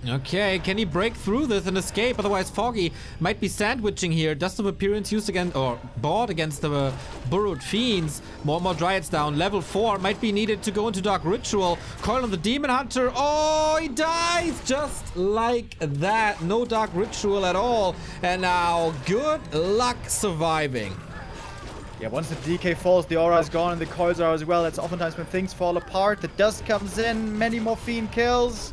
Okay, can he break through this and escape? Otherwise, Foggy might be sandwiching here. Dust of Appearance used against, or bought against the Burrowed Fiends. More Dryads down. Level 4 might be needed to go into Dark Ritual. Coil on the Demon Hunter. Oh, he dies just like that. No Dark Ritual at all. And now, good luck surviving. Yeah, once the DK falls, the aura is gone and the coils are as well. That's oftentimes when things fall apart. The dust comes in. Many more Fiend kills.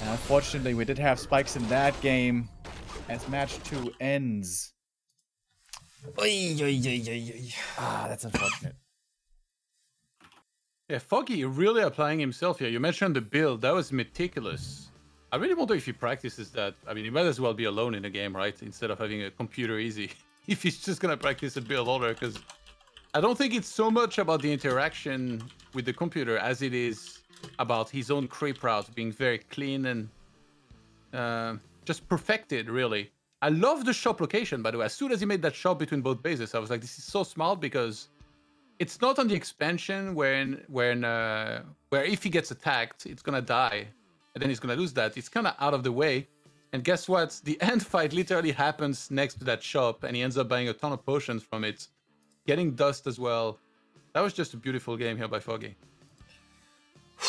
And unfortunately, we did have spikes in that game as match 2 ends. That's unfortunate. Yeah, Foggy really applying himself here. You mentioned the build. That was meticulous. I really wonder if he practices that. I mean, he might as well be alone in the game, right? Instead of having a computer easy. If he's just going to practice a build order. Because I don't think it's so much about the interaction with the computer as it is about his own creep route being very clean and just perfected, really. I love the shop location, by the way. As soon as he made that shop between both bases, I was like, this is so smart because it's not on the expansion where if he gets attacked, it's gonna die and then he's gonna lose that. It's kind of out of the way. And guess what? The end fight literally happens next to that shop and he ends up buying a ton of potions from it, getting dust as well. That was just a beautiful game here by Foggy.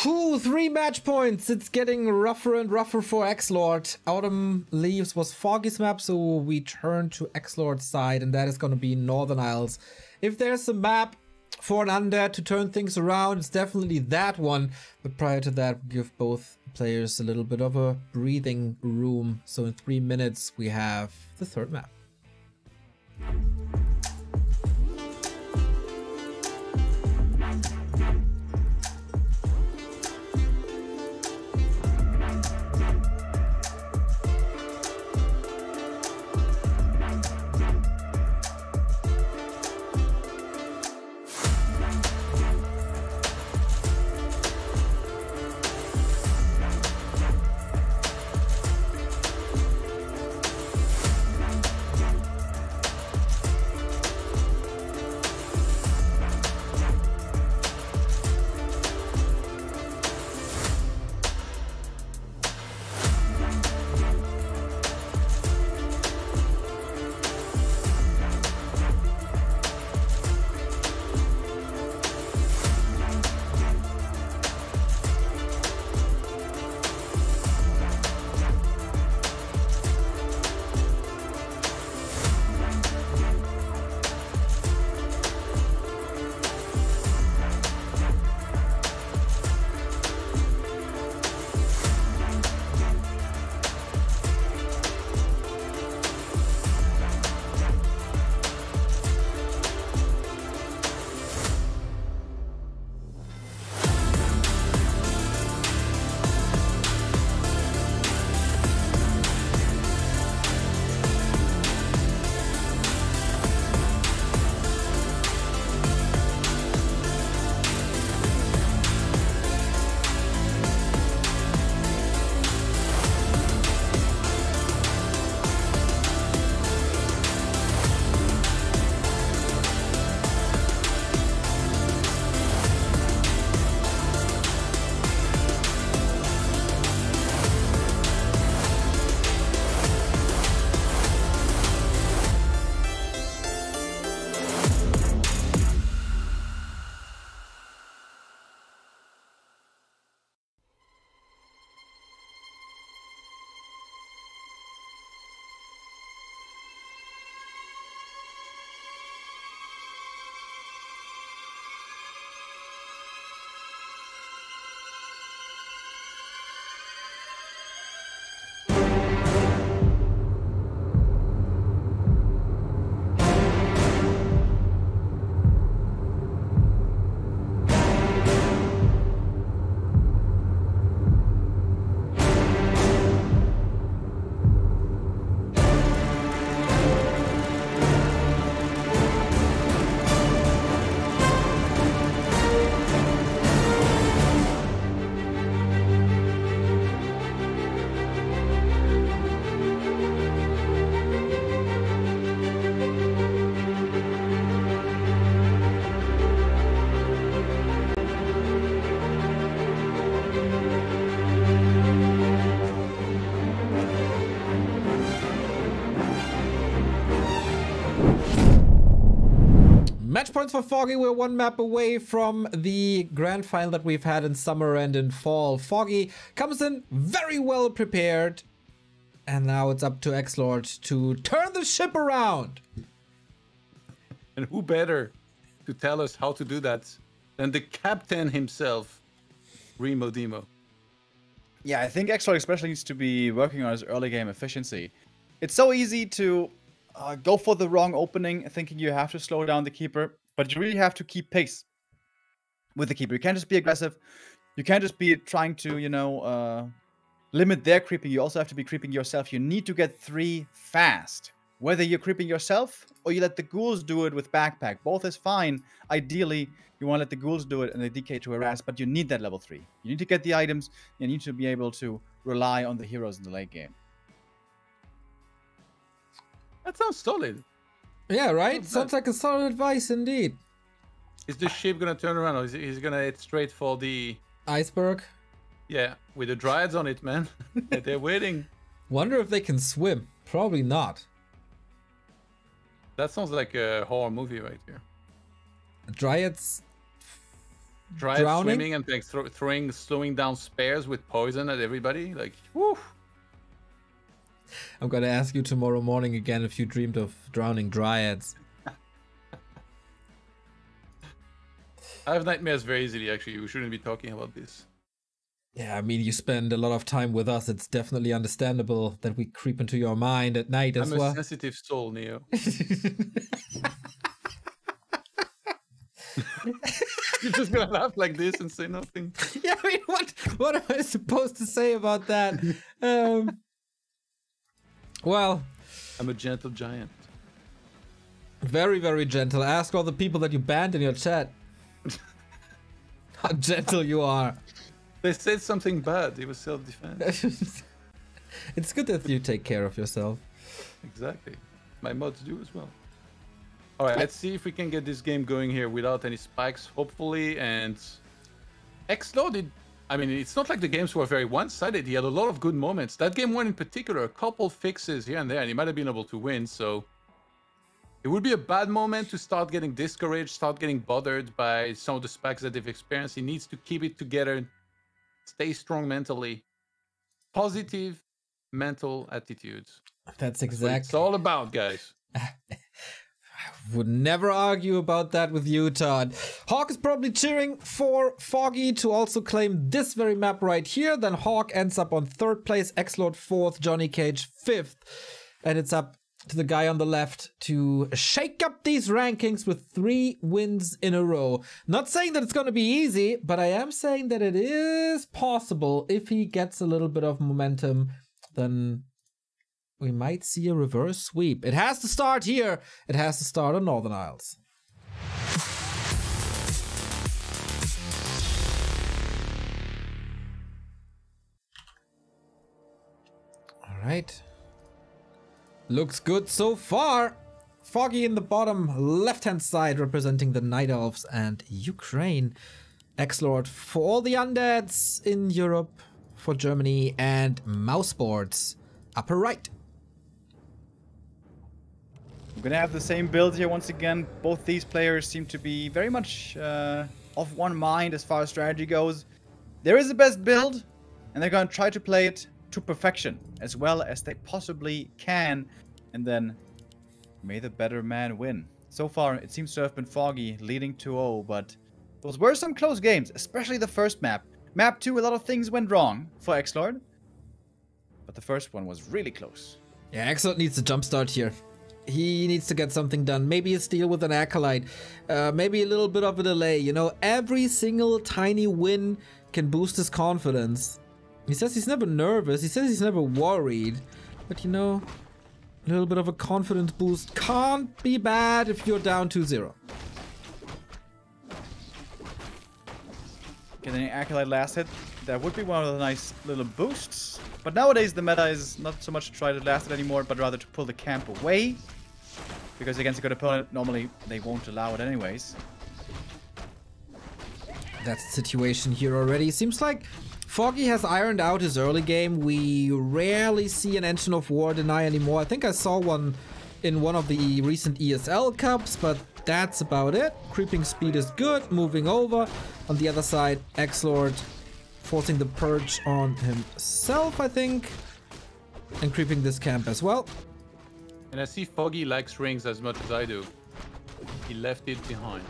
Whew, 3 match points. It's getting rougher and rougher for XlorD. Autumn Leaves was Foggy's map, so we turn to XlorD's side, and that is going to be Northern Isles. If there's a map for an undead to turn things around, it's definitely that one. But prior to that, give both players a little bit of a breathing room. So in 3 minutes, we have the third map. points for Foggy. We're one map away from the grand final that we've had in summer and in fall. Foggy comes in very well prepared. And now it's up to XlorD to turn the ship around. And who better to tell us how to do that than the captain himself, Remo Demo. Yeah, I think XlorD especially needs to be working on his early game efficiency. It's so easy to go for the wrong opening, thinking you have to slow down the keeper, but you really have to keep pace with the keeper. You can't just be aggressive. You can't just be trying to, you know, limit their creeping. You also have to be creeping yourself. You need to get 3 fast. Whether you're creeping yourself or you let the ghouls do it with backpack. Both is fine. Ideally, you want to let the ghouls do it and the DK to harass, but you need that level 3. You need to get the items. You need to be able to rely on the heroes in the late game. That sounds solid. Yeah, right? Sounds like a solid advice indeed. Is the ship gonna turn around or is he gonna head straight for the iceberg? Yeah, with the dryads on it, man. They're waiting. Wonder if they can swim. Probably not. That sounds like a horror movie right here. Dryads drowning? Swimming and like slowing down spares with poison at everybody. Like, whoo. I'm gonna ask you tomorrow morning again if you dreamed of drowning dryads. I have nightmares very easily, actually. We shouldn't be talking about this. Yeah, I mean, you spend a lot of time with us. It's definitely understandable that we creep into your mind at night as well. I'm a sensitive soul, Neo. You're just gonna laugh like this and say nothing. Yeah, I mean, what am I supposed to say about that? Well, I'm a gentle giant. Very, very gentle. Ask all the people that you banned in your chat how gentle you are. They said something bad. It was self-defense. It's good that you take care of yourself. Exactly. My mods do as well. All right, let's see if we can get this game going here without any spikes, hopefully. And XlorD, I mean, it's not like the games were very one-sided. He had a lot of good moments. That game one in particular, a couple fixes here and there, and he might have been able to win. So it would be a bad moment to start getting discouraged, start getting bothered by some of the spikes that they've experienced. He needs to keep it together, stay strong mentally. Positive mental attitudes. That's exactly it's all about, guys. Would never argue about that with you, Todd. Hawk is probably cheering for Foggy to also claim this very map right here. Then Hawk ends up on 3rd place, XlorD 4th, Johnny Cage 5th. And it's up to the guy on the left to shake up these rankings with 3 wins in a row. Not saying that it's going to be easy, but I am saying that it is possible. If he gets a little bit of momentum, then we might see a reverse sweep. It has to start here. It has to start on Northern Isles. All right. Looks good so far. Foggy in the bottom left-hand side representing the Night Elves and Ukraine. XlorD for all the undeads in Europe, for Germany, and Mouseboards upper right. We're gonna have the same build here once again. Both these players seem to be very much of one mind as far as strategy goes. There is the best build, and they're gonna try to play it to perfection as well as they possibly can, and then may the better man win. So far, it seems to have been Foggy leading 2-0, but those were some close games, especially the first map. Map 2, a lot of things went wrong for XlorD, but the first one was really close. Yeah, XlorD needs a jumpstart here. He needs to get something done. Maybe a steal with an Acolyte. Maybe a little bit of a delay. You know, every single tiny win can boost his confidence. He says he's never nervous. He says he's never worried. But you know, a little bit of a confidence boost can't be bad if you're down 2-0. Getting an Acolyte last hit, that would be one of the nice little boosts. But nowadays the meta is not so much to try to last it anymore, but rather to pull the camp away. Because against a good opponent, normally they won't allow it anyways. That's the situation here already. Seems like Foggy has ironed out his early game. We rarely see an Engine of War deny anymore. I think I saw one in one of the recent ESL Cups, but that's about it. Creeping speed is good. Moving over. On the other side, XlorD forcing the purge on himself, I think. And creeping this camp as well. And I see Foggy likes rings as much as I do. He left it behind.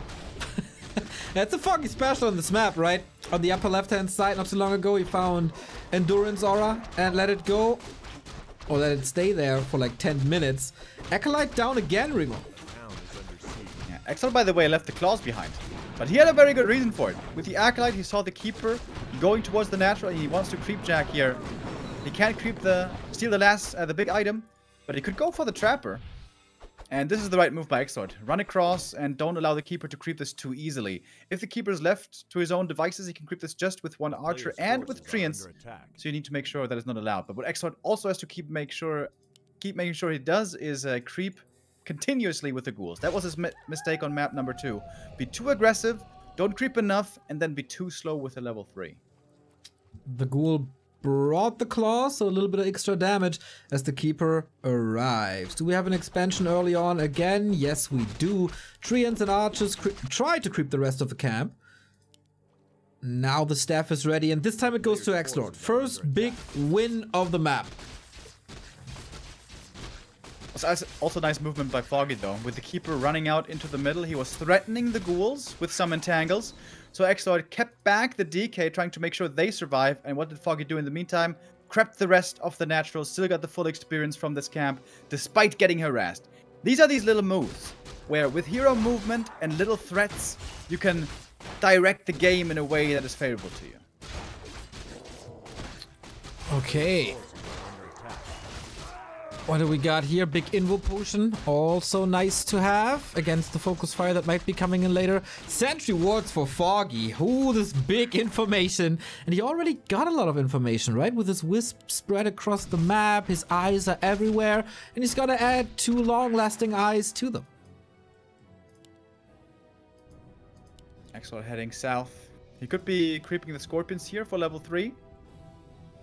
That's a Foggy special on this map, right? On the upper left-hand side, not too long ago, he found Endurance Aura and let it go. Or let it stay there for like 10 minutes. Acolyte down again, Remo. Yeah, XlorD, by the way, left the claws behind. But he had a very good reason for it. With the Acolyte, he saw the Keeper going towards the natural, and he wants to creep Jack here. He can't steal the big item, but he could go for the Trapper. And this is the right move by XlorD. Run across and don't allow the Keeper to creep this too easily. If the Keeper is left to his own devices, he can creep this just with one Archer and with Treants. So you need to make sure that is not allowed. But what XlorD also has to keep making sure he does is creep continuously with the ghouls. That was his mistake on map number 2. Be too aggressive, don't creep enough, and then be too slow with the level 3. The ghoul brought the claw, so a little bit of extra damage as the Keeper arrives. Do we have an expansion early on again? Yes, we do. Treants and Archers try to creep the rest of the camp. Now the staff is ready, and this time it goes to XlorD. First big win of the map. Also nice movement by Foggy though. With the Keeper running out into the middle, he was threatening the ghouls with some entangles. So XlorD kept back the DK, trying to make sure they survive. And what did Foggy do in the meantime? Crept the rest of the naturals, still got the full experience from this camp, despite getting harassed. These are these little moves, where with hero movement and little threats, you can direct the game in a way that is favorable to you. Okay. What do we got here? Big Invo Potion. Also nice to have against the focus fire that might be coming in later. Sentry wards for Foggy. Ooh, this big information. And he already got a lot of information, right? With his wisp spread across the map. His eyes are everywhere. And he's gonna add 2 long-lasting eyes to them. XlorD heading south. He could be creeping the Scorpions here for level 3.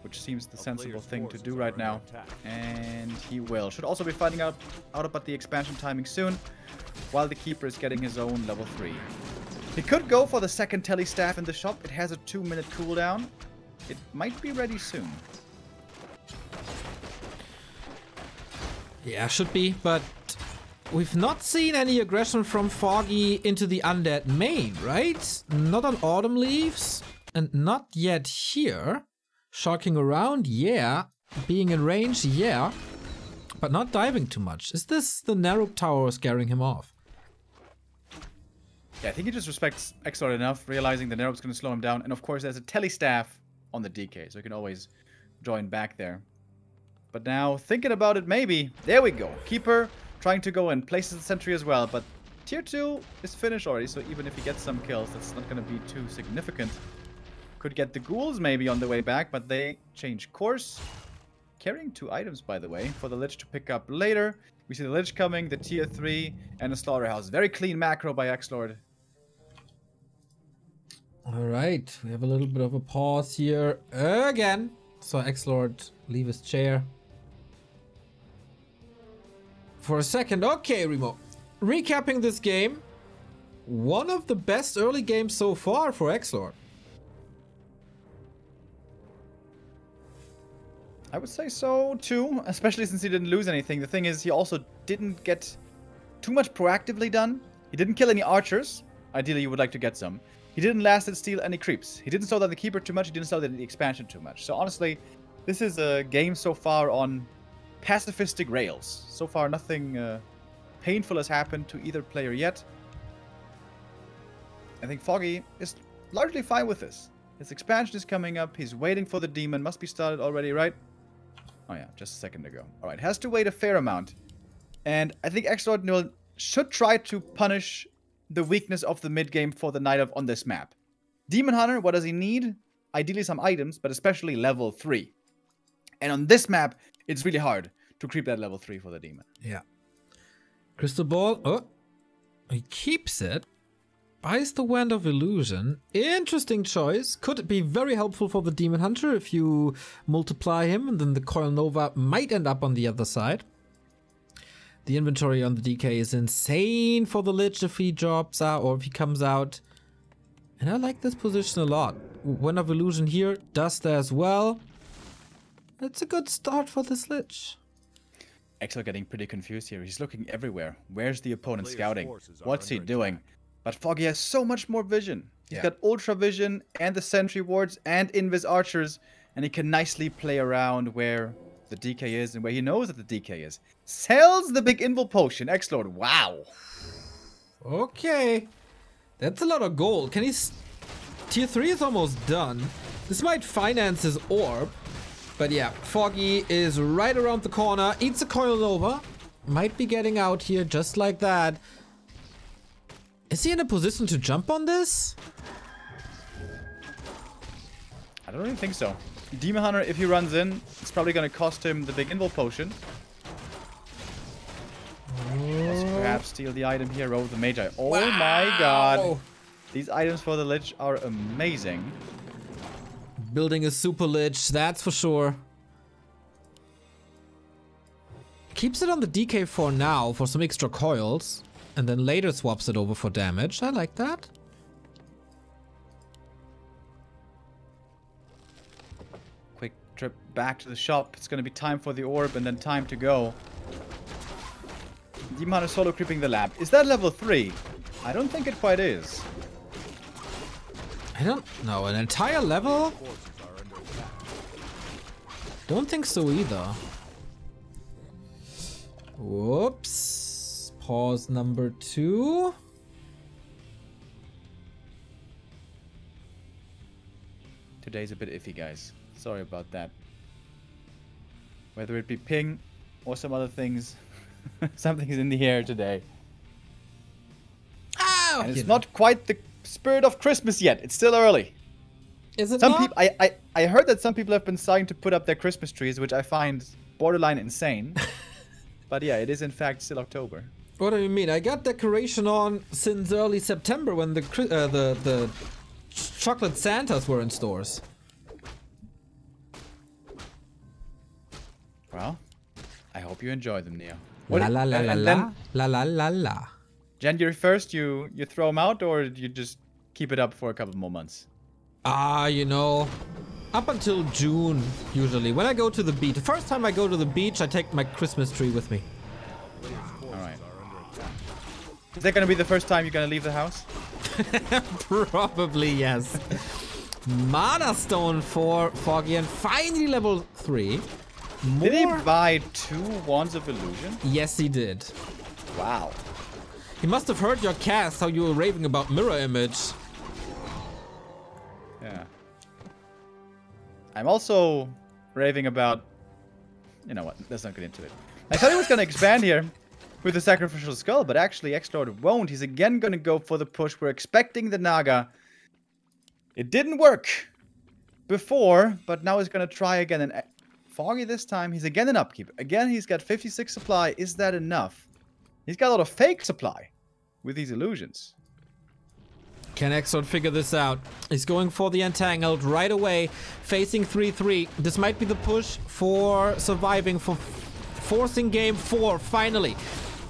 Which seems the sensible thing to do right now. And he will. Should also be finding out about the expansion timing soon, while the Keeper is getting his own level 3. He could go for the second tele staff in the shop. It has a 2-minute cooldown. It might be ready soon. Yeah, should be, but we've not seen any aggression from Foggy into the undead main, right? Not on Autumn Leaves, and not yet here. Shocking around, yeah. Being in range, yeah. But not diving too much. Is this the Narrow Tower scaring him off? Yeah, I think he just respects XlorD enough, realizing the Narrow's going to slow him down. And of course, there's a tele-staff on the DK, so he can always join back there. But now, thinking about it, maybe. There we go. Keeper trying to go in. Places the sentry as well, but tier 2 is finished already, so even if he gets some kills, that's not going to be too significant. Could get the ghouls maybe on the way back, but they change course. Carrying 2 items, by the way, for the Lich to pick up later. We see the Lich coming, the tier 3, and a Slaughterhouse. Very clean macro by XlorD. Alright, we have a little bit of a pause here again. So XlorD leave his chair for a second. Okay, Remo. Recapping this game. One of the best early games so far for XlorD. I would say so too, especially since he didn't lose anything. The thing is, he also didn't get too much proactively done. He didn't kill any archers. Ideally, you would like to get some. He didn't last and steal any creeps. He didn't slow down the Keeper too much. He didn't slow down the expansion too much. So honestly, this is a game so far on pacifistic rails. So far, nothing painful has happened to either player yet. I think Foggy is largely fine with this. His expansion is coming up. He's waiting for the demon. Must be started already, right? Oh yeah, just a second ago. Alright, has to wait a fair amount. And I think XlorD should try to punish the weakness of the mid-game for the Night Elf on this map. Demon Hunter, what does he need? Ideally some items, but especially level 3. And on this map, it's really hard to creep that level 3 for the Demon. Yeah. Crystal Ball. Oh, he keeps it. Buys the Wand of Illusion. Interesting choice. Could be very helpful for the Demon Hunter if you multiply him, and then the Coil Nova might end up on the other side. The inventory on the DK is insane for the Lich if he drops out or if he comes out. And I like this position a lot. Wind of Illusion here does that as well. It's a good start for this Lich. XlorD getting pretty confused here. He's looking everywhere. Where's the opponent Player's scouting? forces are What's he under doing? attack. But Foggy has so much more vision. He's Yeah. got Ultra Vision and the Sentry Wards and Invis Archers. And he can nicely play around where the DK is and where he knows that the DK is. Sells the big Invul Potion. XlorD, wow. Okay. That's a lot of gold. Can he... Tier 3 is almost done. This might finance his orb. But yeah, Foggy is right around the corner. Eats a coil over. Might be getting out here just like that. Is he in a position to jump on this? I don't even think so. Demon Hunter, if he runs in, it's probably going to cost him the big Invul Potion. Also perhaps steal the item here over the Magi. Oh my god. These items for the Lich are amazing. Building a super Lich, that's for sure. Keeps it on the DK for now for some extra coils. And then later swaps it over for damage. I like that. Quick trip back to the shop. It's going to be time for the orb and then time to go. Demon Hunter solo creeping the lab. Is that level 3? I don't think it quite is. I don't know. An entire level? Forces are under attack. Don't think so either. Whoops. Pause number 2. Today's a bit iffy, guys. Sorry about that. Whether it be ping or some other things, something's in the air today. Ow! And it's not quite the spirit of Christmas yet. It's still early. Is it Some not? people, I heard that some people have been starting to put up their Christmas trees, which I find borderline insane. But yeah, it is in fact still October. What do you mean? I got decoration on since early September when the chocolate Santas were in stores. Well, I hope you enjoy them, Neo. La la la la and la then la la la la. January 1st, you throw them out, or you just keep it up for a couple more months? You know, up until June usually. When I go to the beach, the first time I go to the beach, I take my Christmas tree with me. Player's forces Alright. are under attack. Is that gonna be the first time you're gonna leave the house? Probably yes. Mana Stone for Foggy and finally level 3. More? Did he buy 2 Wands of Illusion? Yes, he did. Wow. He must have heard your cast, how you were raving about Mirror Image. Yeah. I'm also raving about... You know what, let's not get into it. I thought he was gonna expand here with the Sacrificial Skull, but actually XlorD won't. He's again gonna go for the push. We're expecting the Naga. It didn't work before, but now he's gonna try again. And Foggy this time, he's again an upkeep. Again, he's got 56 supply. Is that enough? He's got a lot of fake supply with these illusions. Can XlorD figure this out? He's going for the Entangled right away, facing 3-3. This might be the push for surviving, for forcing game 4, finally.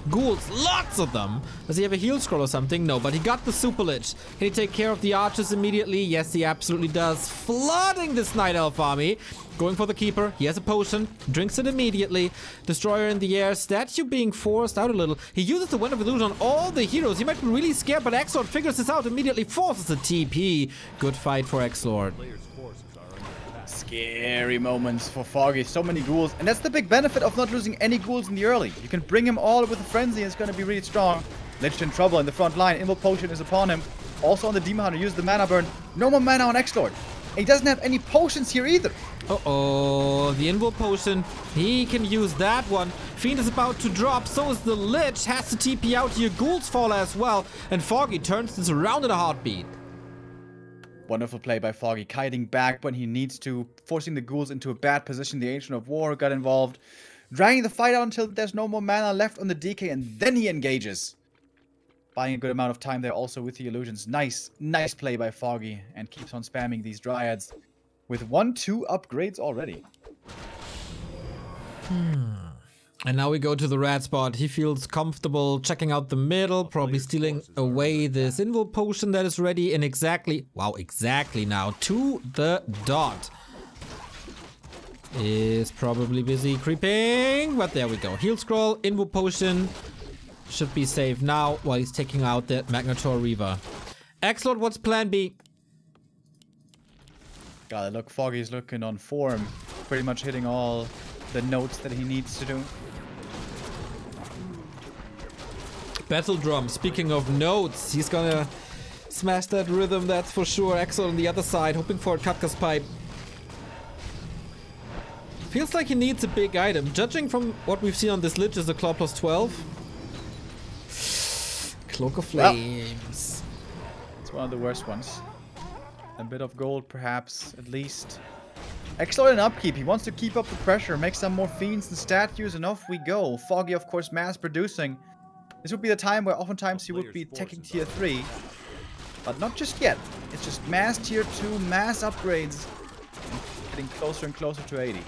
Ghouls, lots of them. Does he have a heal scroll or something? No, but he got the Super Lich. Can he take care of the archers immediately? Yes, he absolutely does. Flooding this Night Elf army. Going for the Keeper. He has a potion. Drinks it immediately. Destroyer in the air. Statue being forced out a little. He uses the Wind of Illusion on all the heroes. He might be really scared, but XlorD figures this out immediately. Forces a TP. Good fight for XlorD. Player's forces are under attack. Scary moments for Foggy. So many ghouls. And that's the big benefit of not losing any ghouls in the early. You can bring him all with a frenzy and it's going to be really strong. Lich in trouble in the front line. Invul Potion is upon him. Also on the Demon Hunter. Use the mana burn. No more mana on XlorD. He doesn't have any potions here either. Uh-oh, the Invul Potion. He can use that one. Fiend is about to drop. So is the Lich. Has to TP out here. Ghouls fall as well. And Foggy turns this around in a heartbeat. Wonderful play by Foggy, kiting back when he needs to, forcing the ghouls into a bad position. The Ancient of War got involved, dragging the fight out until there's no more mana left on the DK, and then he engages. Buying a good amount of time there also with the illusions. Nice play by Foggy, and keeps on spamming these Dryads with 1-2 upgrades already. And now we go to the red spot. He feels comfortable checking out the middle, probably stealing away this invul potion that is ready in exactly, wow, exactly now, to the dot. Is probably busy creeping, but there we go. Heal scroll, invul potion. Should be safe now while he's taking out that Magnetor Reaver. XlorD, what's plan B? God, look, Foggy's looking on form. Pretty much hitting all the notes that he needs to do. Battle drum, speaking of notes, he's gonna smash that rhythm, that's for sure. XlorD on the other side, hoping for a Kafka's Pipe. Feels like he needs a big item. Judging from what we've seen on this Lich is a Claw plus 12. Cloak of Flames. Well, it's one of the worst ones. A bit of gold, perhaps, at least. XlorD in upkeep. He wants to keep up the pressure, make some more fiends and statues, and off we go. Foggy, of course, mass producing. This would be the time where oftentimes he would be taking tier 3. But not just yet. It's just mass tier 2, mass upgrades. Getting closer and closer to 80.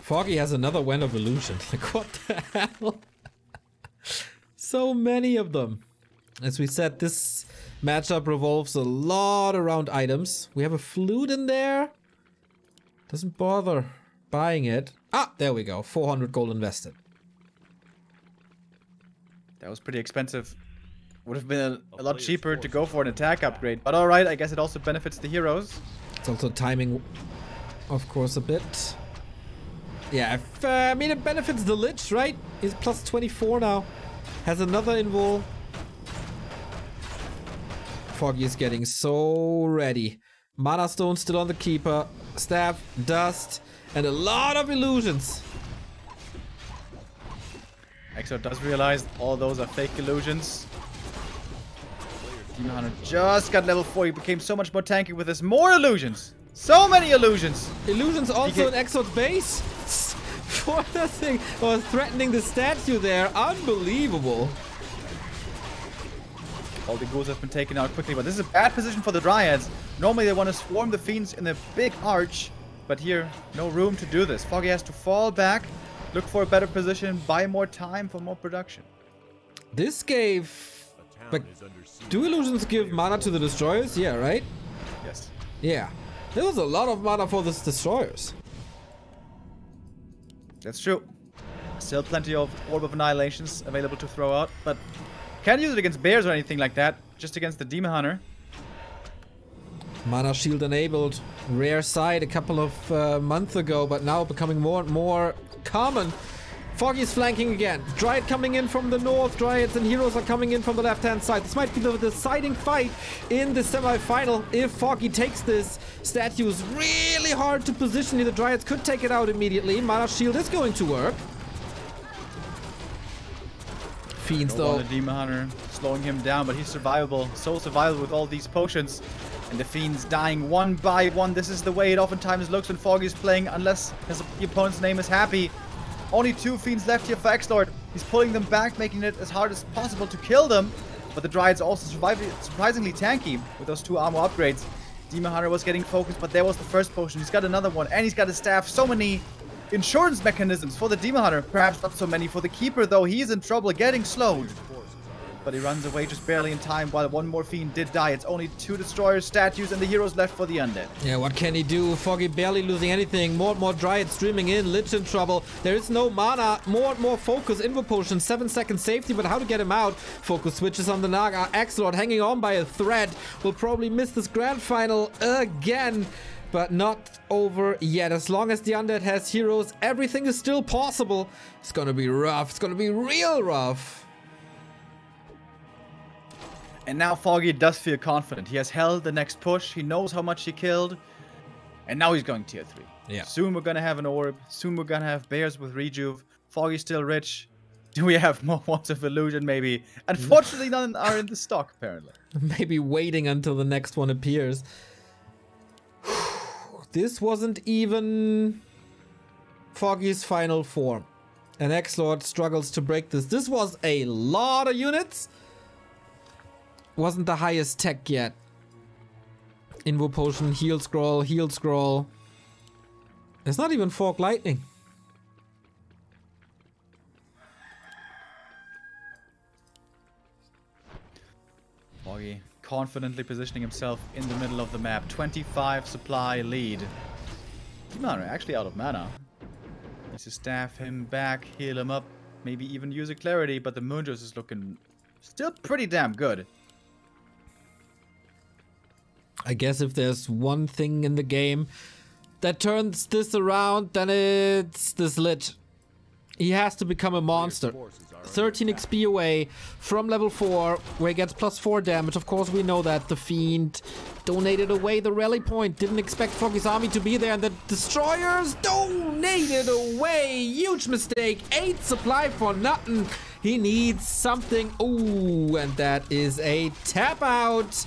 Foggy has another Wen of Illusion. Like, what the hell? So many of them. As we said, this matchup revolves a lot around items. We have a flute in there. Doesn't bother buying it. Ah, there we go. 400 gold invested. That was pretty expensive. Would have been a lot cheaper to go for an attack upgrade. But alright, I guess it also benefits the heroes. It's also timing, of course, a bit. Yeah, I mean, it benefits the Lich, right? He's plus 24 now. Has another invul. Foggy is getting so ready. Mana Stone still on the Keeper. Staff, Dust, and a lot of illusions. XlorD does realize all those are fake illusions. Demon Hunter just got level 4. He became so much more tanky with his more illusions. So many illusions. Illusions also in XlorD's base. For the thing, or threatening the statue there. Unbelievable. All the ghouls have been taken out quickly, but this is a bad position for the Dryads. Normally they want to swarm the fiends in a big arch, but here, no room to do this. Foggy has to fall back, look for a better position, buy more time for more production. This gave... But do illusions give mana to the destroyers? Yeah, right? Yes. Yeah. There was a lot of mana for the destroyers. That's true. Still plenty of Orb of Annihilations available to throw out, but can't use it against bears or anything like that, just against the Demon Hunter. Mana Shield enabled. Rare sight a couple of months ago, but now becoming more and more common. Foggy's flanking again. Dryad coming in from the north. Dryads and heroes are coming in from the left-hand side. This might be the deciding fight in the semi-final. If Foggy takes this, statue is really hard to position. The Dryads could take it out immediately. Mana Shield is going to work. Fiends though. The Demon Hunter slowing him down, but he's survivable. So survivable with all these potions. And the Fiends dying one by one. This is the way it oftentimes looks when Foggy's playing, unless the opponent's name is happy. Only 2 Fiends left here for XlorD. He's pulling them back, making it as hard as possible to kill them. But the Dryads also surprisingly tanky with those 2 armor upgrades. Demon Hunter was getting focused, but there was the first potion. He's got another one, and he's got a staff. So many insurance mechanisms for the Demon Hunter. Perhaps not so many for the Keeper, though. He's in trouble getting slowed. But he runs away just barely in time while one more Fiend did die. It's only 2 Destroyer statues and the heroes left for the Undead. Yeah, what can he do? Foggy barely losing anything. More and more Dryads streaming in. Lich in trouble. There is no mana. More and more focus. Invo potion. 7-second safety, but how to get him out? Focus switches on the Naga. XlorD hanging on by a thread. Will probably miss this grand final again. But not over yet. As long as the Undead has heroes, everything is still possible. It's gonna be rough. It's gonna be real rough. And now Foggy does feel confident. He has held the next push. He knows how much he killed. And now he's going tier 3. Yeah. Soon we're gonna have an orb. Soon we're gonna have bears with rejuve. Foggy's still rich. Do we have more Wands of Illusion? Maybe. Unfortunately, none are in the stock, apparently. Maybe waiting until the next one appears. This wasn't even Foggy's final form. And XlorD struggles to break this. This was a lot of units. Wasn't the highest tech yet. Invo potion, heal scroll, heal scroll. It's not even Fork Lightning. confidently positioning himself in the middle of the map. 25 supply lead. Demon actually out of mana. Needs to staff him back, heal him up, maybe even use a clarity, but the Moonjuice is looking still pretty damn good. I guess if there's one thing in the game that turns this around, then it's this Lich. He has to become a monster. 13 XP away from level 4, where he gets +4 damage. Of course, we know that the Fiend donated away the rally point. Didn't expect Foggy's army to be there, and the Destroyers donated away. Huge mistake. 8 supply for nothing. He needs something. Ooh, and that is a tap out.